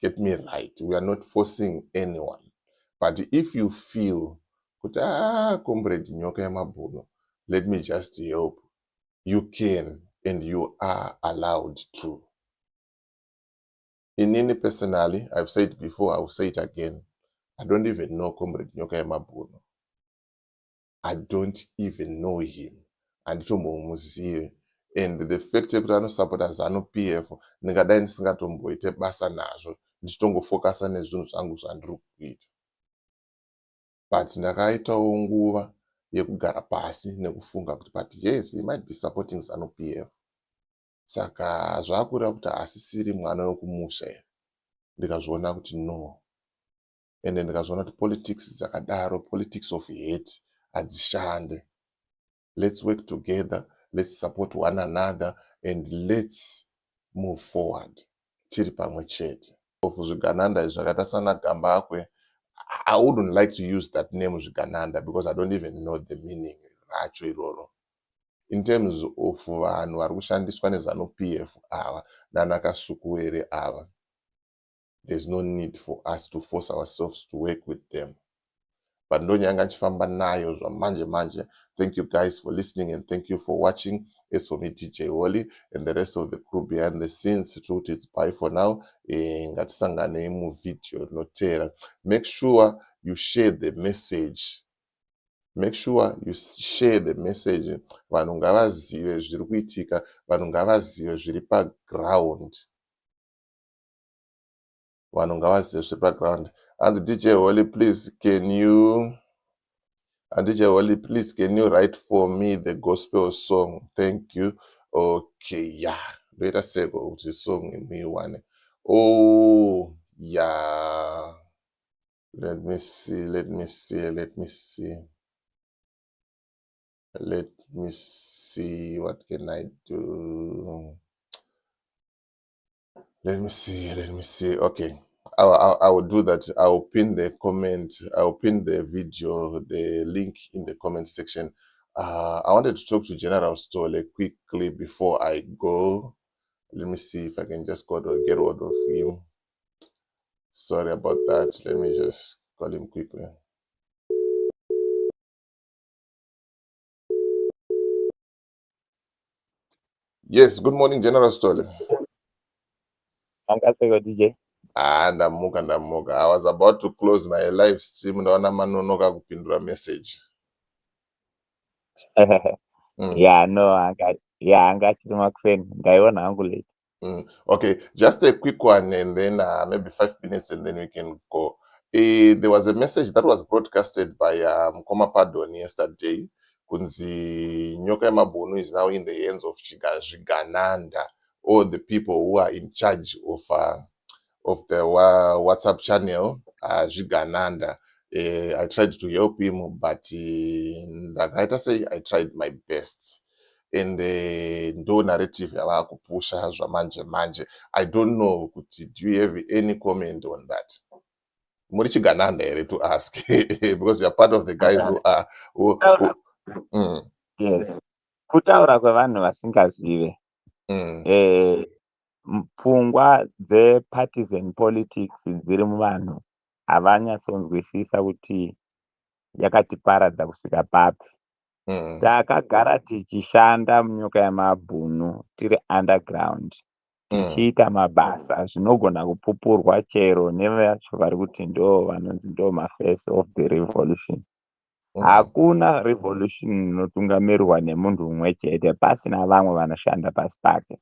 Get me right. We are not forcing anyone. But if you feel kuti Comrade Nyoka Yemabhunu, let me just help, you can and you are allowed to. In personally, I've said before, I'll say it again. I don't even know Comrade Nyoka Yemabhunu. I don't even know him. Anditomuzive. And the fact that I support ZANU-PF, ndingadai ndisingatomboite basa nazvo, ndichitongofocasa nezvinhu zvangu zvandiri kuita. But ndakaitawo nguva yekugara pasi nekufunga kuti but yes, he might be supporting ZANU-PF. Saka zvakureva kuti asisiri mwana wekumusha here. Ndikazviona kuti no. And ndikazviona kuti politics dzakadaro, politics of hate, hadzishande. Let's work together, let's support one another, and let's move forward. Tiri pamwe chete. Zvigananda zvakaita sana Gambakwe, I wouldn't like to use that name Zvigananda because I don't even know the meaning racho iroro. In terms of vanhu vari kushandiswa neZANU-PF ava nanakasukuwere ava, there's no need for us to force ourselves to work with them. But ndonyanga nchifamba nayo zvamanje. Thank you guys for listening and thank you for watching. As for me, DJ Wally, and the rest of the crew behind the scenes, truth is bye for now. Ngatisangane mu video notera. Make sure you share the message. Make sure you share the message. Vanhu ngavazive zviri kuitika, vanhu ngavazive zviri paground. Vanhu ngavazive zviri paground. And DJ Wally, please, can you write for me the gospel song? Thank you. Okay, yeah. Better say about the song in me one. Oh, yeah. Let me see. What can I do? Let me see. Okay. I will do that. I will pin the comment. I will pin the video, the link in the comment section. I wanted to talk to General Stole quickly before I go. Let me see if I can just get hold of him. Sorry about that. Let me just call him quickly. Yes, good morning, General Stole. DJ. Ndamuka. I was about to close my live stream. Ndaona manonoka kupindura message. Yeah, no, angachiri makuseni ndaiona hangu late. Okay, just a quick one and then maybe 5 minutes and then we can go. There was a message that was broadcasted by Mkoma Pardon yesterday. Kunzi Nyoka Yamabhunu is now in the hands of Zvigananda, or the people who are in charge of the WhatsApp channel, Zvigananda. I tried to help him, but like I say, I tried my best. And ndo narrative yavakupusha zvamanje manje. I don't know, do you have any comment on that? Muri Chigananda here to ask because you are part of the guys who are Yes, kutaura kwevanhu vasingazive pfungwa dzepartisan politics dziri muvanhu havanyatsonzwisisa kuti yakatiparadza kusvika papi. Takagara tichishanda munyoka yamabhunu tiri underground tichiita mabasa zvinogona kupupurwa chero nevacho vari kuti ndo vanonzi ndo maface of the revolution. Hakuna revolution inotungamirwa nemunhu umwe chete pasina vamwe vanoshanda pasi pake.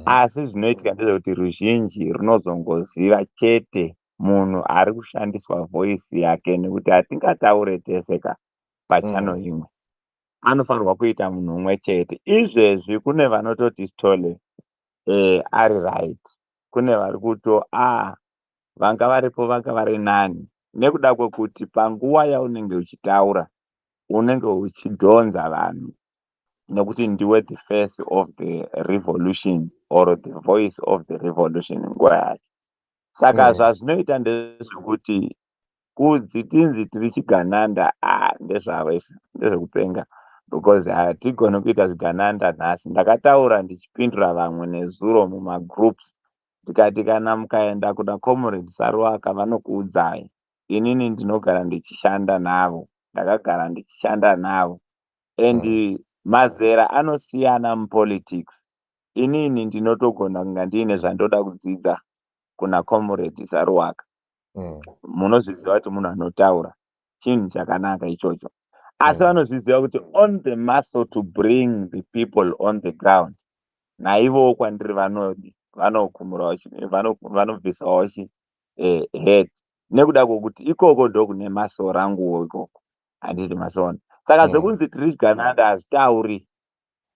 Asi zvinoitika ndezvekuti ruzhinji runozongoziva chete munhu ari kushandiswa voice yake, nekuti hatingataure teseka pachano imwe. Anofanirwa kuita munhu umwe chete. Izvezvi kune vanototi Stole ari right, kune vari kuto vanga varipo vanga vari nani, nekuda kwekuti panguva yaunenge uchitaura unenge uchidhonza vanhu nekuti ndiwe the face of the revolution or the voice of the revolution nguva yacho. Saka zvazvinoita ndezvekuti tinzi tiri Chigananda ndezvavo izvo ndezvekupenga, because hatigoni kuita Zvigananda nhasi. Ndakataura ndichipindura vamwe nezuro mumagroups tikati kana mukaenda kuna Comrade Saruwaka vanokuudzai. Inini ndinogara ndichishanda navo, ndakagara ndichishanda navo, and mazera anosiyana mupolitics. Inini ndinotogona kunga ndiine zvandoda kudzidza kuna Comrade Saruwaka. Munozviziva kuti munhu anotaura chinhu chakanaka ichocho, asi vanozviziva kuti on the muscle to bring the people on the ground, naivowo kwandiri vanokumurawo vanobvisawo head, nekuda kwokuti ikoko ndokune muscle ranguwo ikoko, handiti masona. Saka zvekunzi tiri Zvigananda hazvitauri,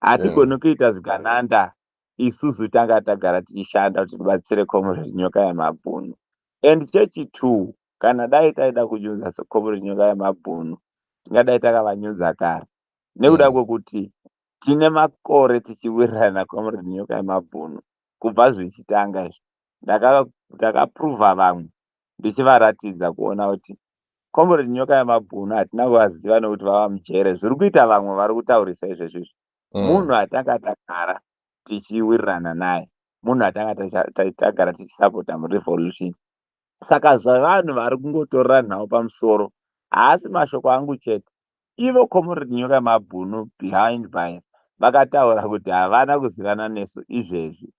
hatigoni kuita Zvigananda isusu tanga tagara tichishanda kuti tibatsire Comrade Nyoka Yamabhunu. And chechi too, kana dai taida kunyudza Comrade Nyoka Yamabhunu tingadai takavanyudza kare, nekuda kwekuti tine makore tichiwirirana Comrade Nyoka Yamabhunu kubva zvichitanga izvi. Ndakapruvha vamwe ndichivaratidza kuona kuti Comrade Nyoka Yamabhunu hatina kuvaziva nekuti vava mujere. Zviri kuita vamwe vari kutaurisa izvezvizvi munhu atanga tagara tichiwirirana naye, munhu atanga tagara tichisapota murevolution. Saka zvavanhu vari kungotorera nhau pamusoro haasi mashoko angu chete. Ivo Comrade Nyoka Yamabhunu behind bias vakataura kuti havana kuzivana nesu izvezvi,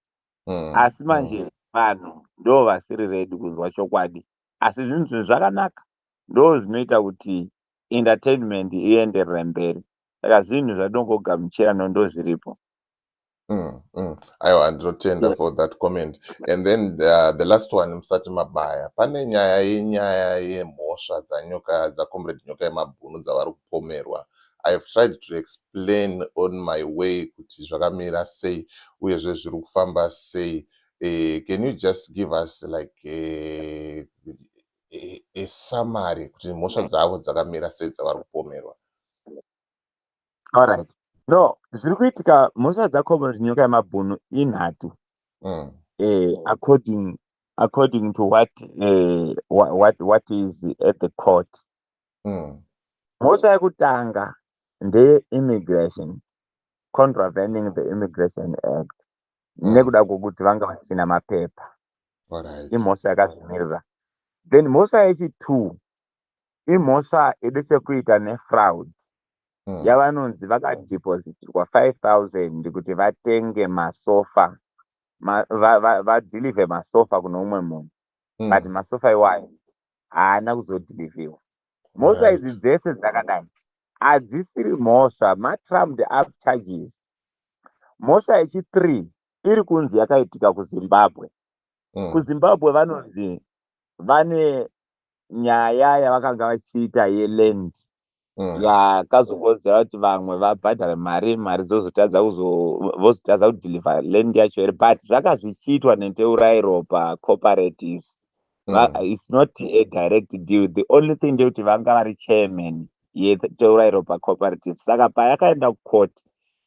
asi manje vanhu ndo vasiri redi kunzwa chokwadi. Asi zvinhu zvakanaka, ndo zvinoita kuti entertainment ienderere mberi. Saka zvinhu zvatinongogamuchira ndo zviripo. I understand for that comment. And then the last one, Msati Mabaya. Pane nyaya yemhosva dza Comrade Nyoka Yamabhunu dzavari kupomerwa. I have tried to explain on my way kuti zvakamira sei uyezve zviri kufamba sei. Can you just give us like a summary kuti mhosva dzavo dzakamira sei dzavari kupomerwa? All right. No, zviri kuitika mhosva dzaComrade Nyoka Yamabhunu inhatu. According to what is at the court. Mhosva yekutanga ndeye immigration, contravening the Immigration Act, nekuda kwokuti vanga vasina mapepa. Imhosva yakazvimirira. Then mhosva yechi2 imhosva ine chekuita nefraud. Yavanonzi vakadepositirwa 5,000 kuti vatenge masofa, vadhilivhe masofa kuno umwe munhu, but masofa iwayo haana kuzodhilivhiwa. Mhosva idzi dzese dzakadai hadzisiri mhosva ma-trumped up charges. Mhosva yechi3 iri kunzi yakaitika kuZimbabwe. KuZimbabwe vanonzi vane nyaya yavakanga vachiita yeland yakazokonzera kuti vamwe vabhadhara mari vozotadza kudhilivha land yacho here, but zvaka zvichiitwa neteurairo pacooperatives. It's not a direct deal. The only thing ndekuti vanga vari chairman yeteurairo pacooperatives, saka payakaenda kucourt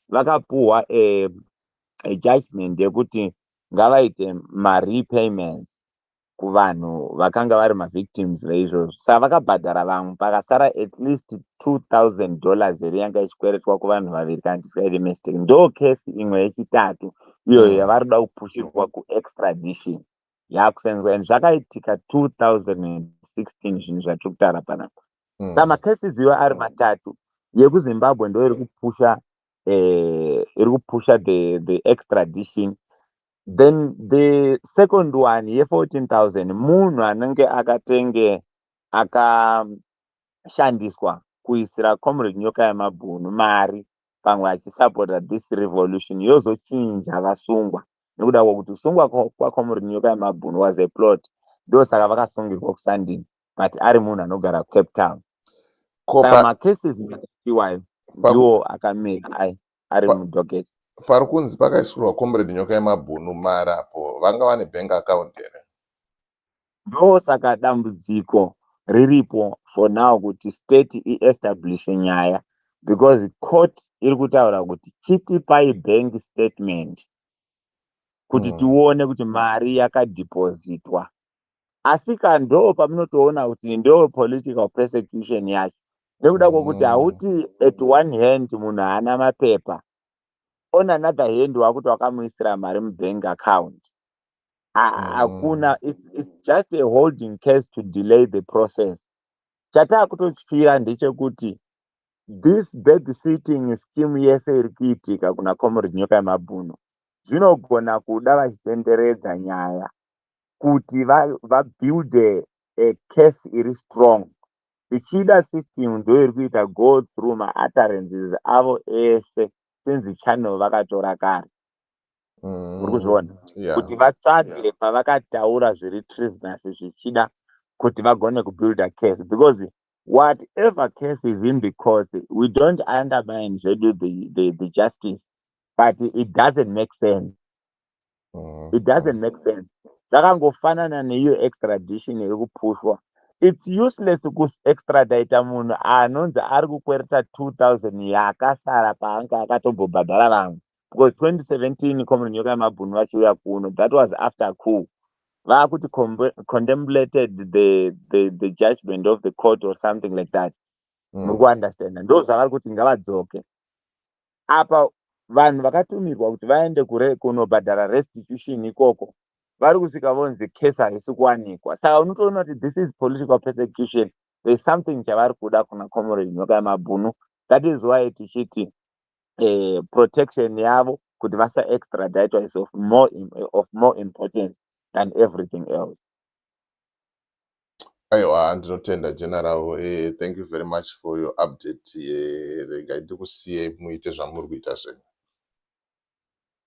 vakapuhwa judgment yekuti ngavaite ma-repayments kuvanhu vakanga vari mavictims veizvozvo. Saka vakabhadhara vamwe pakasara at least $2,000 here yanga ichikweretwa kuvanhu vaviri kana tisingaite mistake. Ndo kesi imwe yechitatu iyo yavari kuda kupushirwa kuextradition yakusenzwa, and zvakaitika 2016 zvinhu zvatiri kutaura panapa. Saka macases iwo ari matatu. YekuZimbabwe ndo iri kupusha the extradition. Then the second one ye14,000 munhu anenge akashandiswa kuisira Comrade Nyoka Yamabhunu mari pamwe achisupporta this revolution yozochinja vasungwa, nekuda kwokuti kusungwa kwaComrade Nyoka Yamabhunu was a plot. Ndosaka vakasungirwa kuSandton but ari munhu anogara kuCape Town. Saka macases matatiwayo ndiwo akamira ari mudhoketi. Pari kunzi pakaisirwa Comrade Nyoka Yamabhunu mari apo vanga vane bank account here. Ndosaka dambudziko riripo for now kuti state i-establish nyaya, because court iri kutaura kuti chitipai bank statement kuti tione kuti mari yakadhipozitwa. Asi ndo pamunotoona kuti ndo political persecution yacho, nekuda kwokuti hauti at one hand munhu haana mapepa, on another hand wakuti wakamuisira mari mubank account. Hakuna, it's just a holding case to delay the process. Chatakutotyira ndechekuti this babysitting scheme yese iri kuitika kuna Comrade Nyoka Yamabhunu zvinogona kuda vachitenderedza nyaya kuti vabuilde a case iri strong. Ichida system ndo iri kuita go through ma-utterances avo ese since channel vakatora kare. Uri kuzviona kuti vatsvage pavakataura zviri treasonous zvichida kuti vagone kubuild a case, because whatever case is in the court, we don't undermine the justice, but it doesn't make sense. It doesn't make sense. Zvakangofanana neiyo extradition iri kupushwa. It's useless ku-extradite munhu anonzi ari kukwereta 2,000 yakasara paanga akatombobhadhara vamwe, because 2017 Comrade Nyoka Yamabhunu vachiuya kuno, that was after coup. Vakuti contemplated the judgment of the court or something like that. Muri kuunderstand? Ndo zvavari kuti ngavadzoke apa. Vanhu vakatumirwa kuti vaende kunobhadhara restitution ikoko vari kusvika vonzi case harisi kuwanikwa. Saka unotoona kuti this is political persecution. There is something chavari kuda kuna Comrade Nyoka Yamabhunu. That is why tichiti protection yavo kuti vasa extradite is of more importance than everything else. Aiwa, ndinotenda General. Thank you very much for your update. Regai ndikusiye muite zvamuri kuita zvenyu.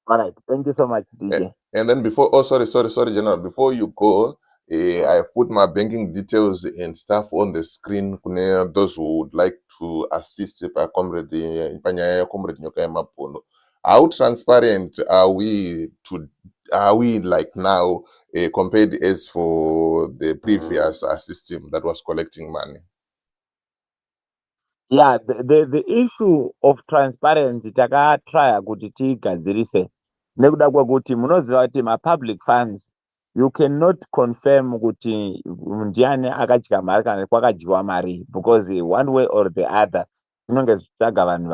All right, thank you so much, DJ. And then before, sorry, General, before you go, I've put my banking details and stuff on the screen. Those who would like to assist Comrade Nyoka Yamabhunu. How transparent are we like now compared as for the previous system that was collecting money? Yeah, the issue of transparency takatrya kuti tigadzirise nekuda kwekuti munoziva kuti ma-public funds you cannot confirm kuti ndiani akadya mari kana kwakadyiwa mari, because one way or the other zvinonge zvichitsvaga vanhu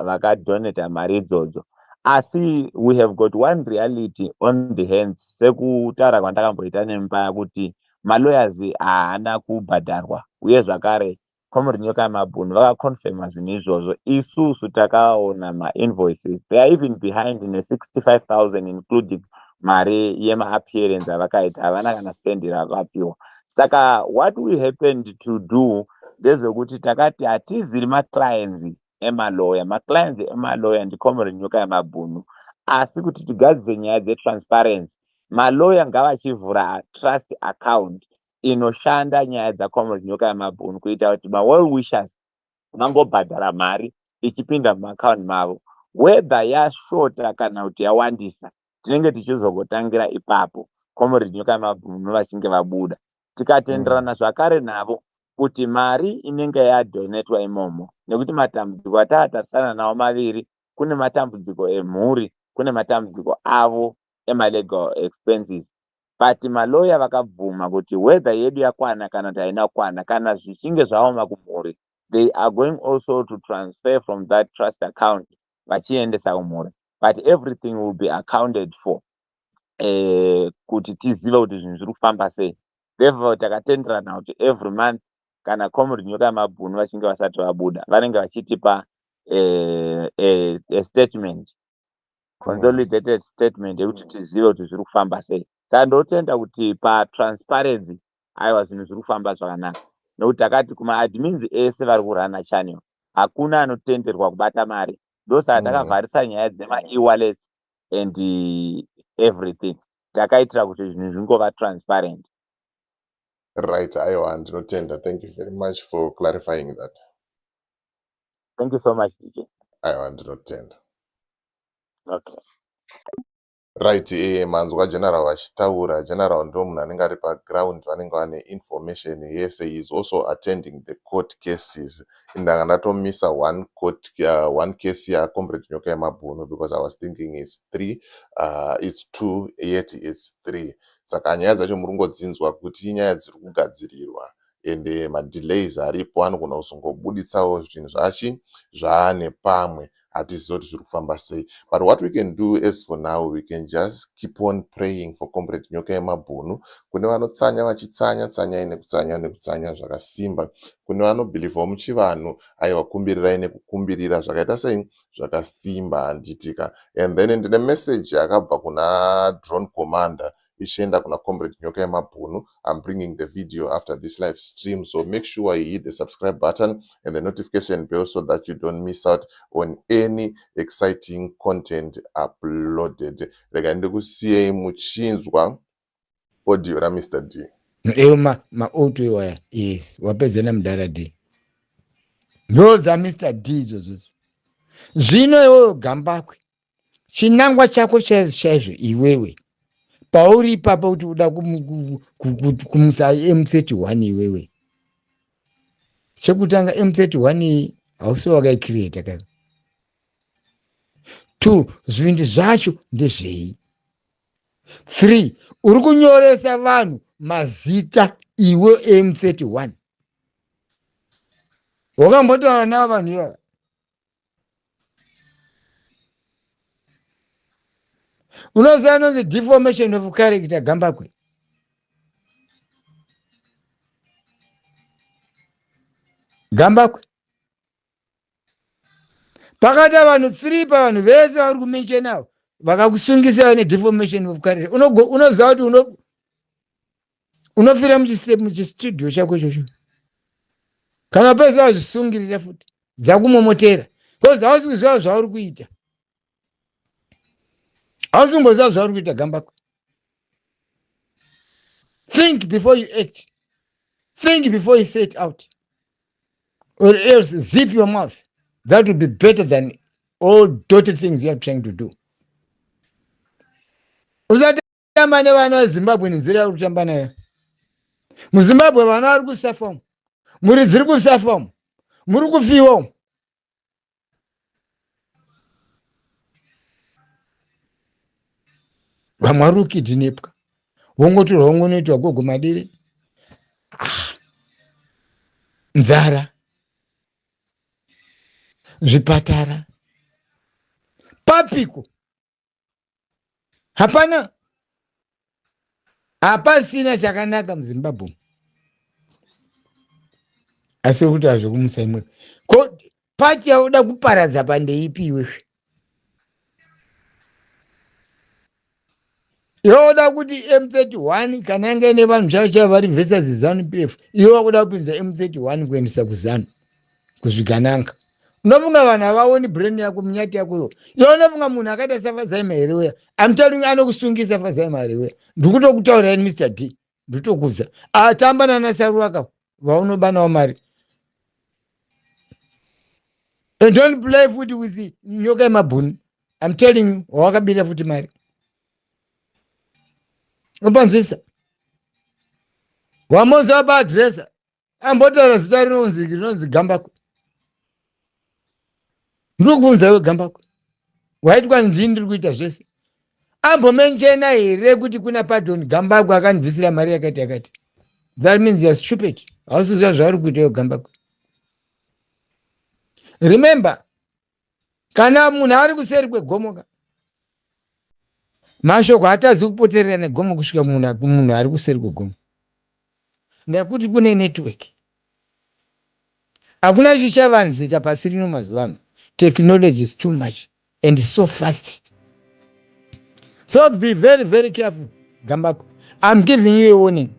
vakadonata mari idzodzo. Asi we have got one reality on the hands, sekutaura kwandakamboita nemba kuti malawyers haana kubhadharwa, uye zvakare Comrade Nyoka Yamabhunu vakaconfirma zvinhu izvozvo. Isusu takaona ma-invoices, they are even behind in 65,000 including mari yema-appearance avakaita, havana kana sendi ravapiwa. Saka what we happened to do ndezvekuti takati hatiziri maclients emaloya. Maclients emaloya ndiComrade Nyoka Yamabhunu, asi kuti tigadzire nyaya dzetransparency, maloya ngavachivhura trust account inoshanda nyaya dzaComrade Nyoka Yamabhunu kuita kuti mawell wishers vangobhadhara mari ichipinda mumaakaunti mavo. Whether yashota kana kuti yawandisa, tinenge tichizogotangira ipapo Comrade Nyoka Yamabhunu vachinge vabuda. Tikatenderana zvakare navo kuti mari inenge yadonetwa imomo, nekuti matambudziko atatarisana nawo maviri, kune matambudziko emhuri, kune matambudziko avo ema-legal expenses. But maloya vakabvuma kuti whether yedu yakwana kana kuti haina kwana, kana zvichinge zvaoma kumhuri, they are going also to transfer from that trust account vachiendesa kumhuri. But everything will be accounted for. Kuti tizive kuti zvinhu zviri kufamba sei. Therefore takatenderana kuti every month kana Comrade Nyoka Yamabhunu vachinge vasati vabuda, vanenge vachitipa a statement, consolidated statement yekuti tizive kuti zviri kufamba sei. Saka ndotenda kuti patransparency aiwa zvinhu zviri kufamba zvakanaka, nekuti takati kuma-admins ese vari kurana channel hakuna anotenderwa kubata mari. Ndosaka takavharisa nyaya dzema-e-wallets and everything. Takaitira kuti zvinhu zvingova transparent. Right, aiwa ndinotenda. Thank you very much for clarifying that. Thank you so much, DJ. Aiwa ndinotenda. Okay. Right, manzwa general vachitaura. General ndo munhu anenge ari paground, vanenge vane information yese. He is also attending the court cases. Ndanga ndatomisa one case ya Comrade Nyoka Yamabhunu because I was thinking it's 3, it's 2, yet it's 3. Saka nyaya dzacho muri kungodzinzwa kuti inyaya dziri kugadzirirwa ende madelays aripo anogona kuzongobuditsawo zvinhu zvaane pamwe. Hatizivi kuti zviri kufamba sei. But what we can do as for now, we can just keep on praying for Comrade Nyoka Yamabhunu. Kune vanotsanya vachitsanya nekutsanya zvakasimba. Kune vanobhilivhawo muchivanhu, aiwa kumbirirai nekukumbirira zvakaita sei zvakasimba handitika. And then ndine message yakabva kuna drone commander ichienda kuna Comrade Nyoka Yamabhunu. I'm bringing the video after this live stream, so make sure you hit the subscribe button and the notification bell so that you don't miss out on any exciting content uploaded. Rega ndikusiyei muchinzwa audio ra Mr. D. Audio iwaya, yes, wapedzana mudara D. Ndoza Mr. D izvozvo. Zvino iwewe Gambakwe, chinangwa chako chaizvo iwewe. Pauri ipapo kuti uda kumusa M31 iwewe. Chekutanga M31 hausi wakaicreate kaka. 2, zvindi zvacho ndezvei. 3, uri kunyoresa vanhu mazita iwe M31. Wakambotaura navo vanhu ivava. Unoziva nonzi deformation of character Gambakwe. Gambakwe. Pakata vanhu 3 pavanhu vese vari kumentionawo vakakusungisa nedeformation of character. Unoziva kuti unofira muchistudio chako ichocho. Kana pesa wazvisungirira futi dzakumomotera. Because hausi kuziva zvauri kuita. Hausi kumboziva zvauri kuita Gambakwe. Think before you act. Think before you say it out. Or else zip your mouth. That would be better than all dirty things you are trying to do. Usatamba nevana veZimbabwe nenzira uri kutamba nayo. MuZimbabwe vana vari kusafa umu. Muri dziri kusafa umu. Muri kufiwa umu. Vamwe vari kukidhinepwa. Wongotorwa wongonoitwa gogomadiri. Nzara. Zvipatara. Papiko. Hapasina chakanaka muZimbabwe. Asi kuti hazvokumusa imwe. Pati yauda kuparadza pandeipi iwe. yoda kuti M31 kana yange ine vanhu chavo chavo vari versus ZANU-PF, iwe wakuda kupinza M31 kuendesa kuzanu kuzvigananga. Unofunga vanhu havaoni brain yako munyati yako iwe unofunga munhu akaita saFazaima here uya I'm telling you anokusungisa Fazaima here uya ndikutokutaurira Mr D nditokuza atamba nanaSaruraka vaunobanawo mari. And don't play futi with nyoka yemabhuni. I'm telling you wawakabira futi mari upanzisa wamonza wapa adresa ambotaura zita rinonzi Gambako. Ndikubvunza iwe Gambako waitwa ndini ndiri kuita zvese ambomenchena here kuti kuna pardon Gambako akandibvisira mari yakati. That means you're stupid. Hausiziva zvauri kuita iwe Gambako. Remember, kana munhu ari kuseri kwegomoka mashoko hatazi kupoterera negomo kusvika munhu ari kuseri kwegomo nekuti kune network. Hakuna chichavanzika pasi rino mazuva ano. Technology is too much and so fast. So be very, very careful, Gambako. I'm giving you a warning.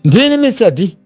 Ndini Mr D.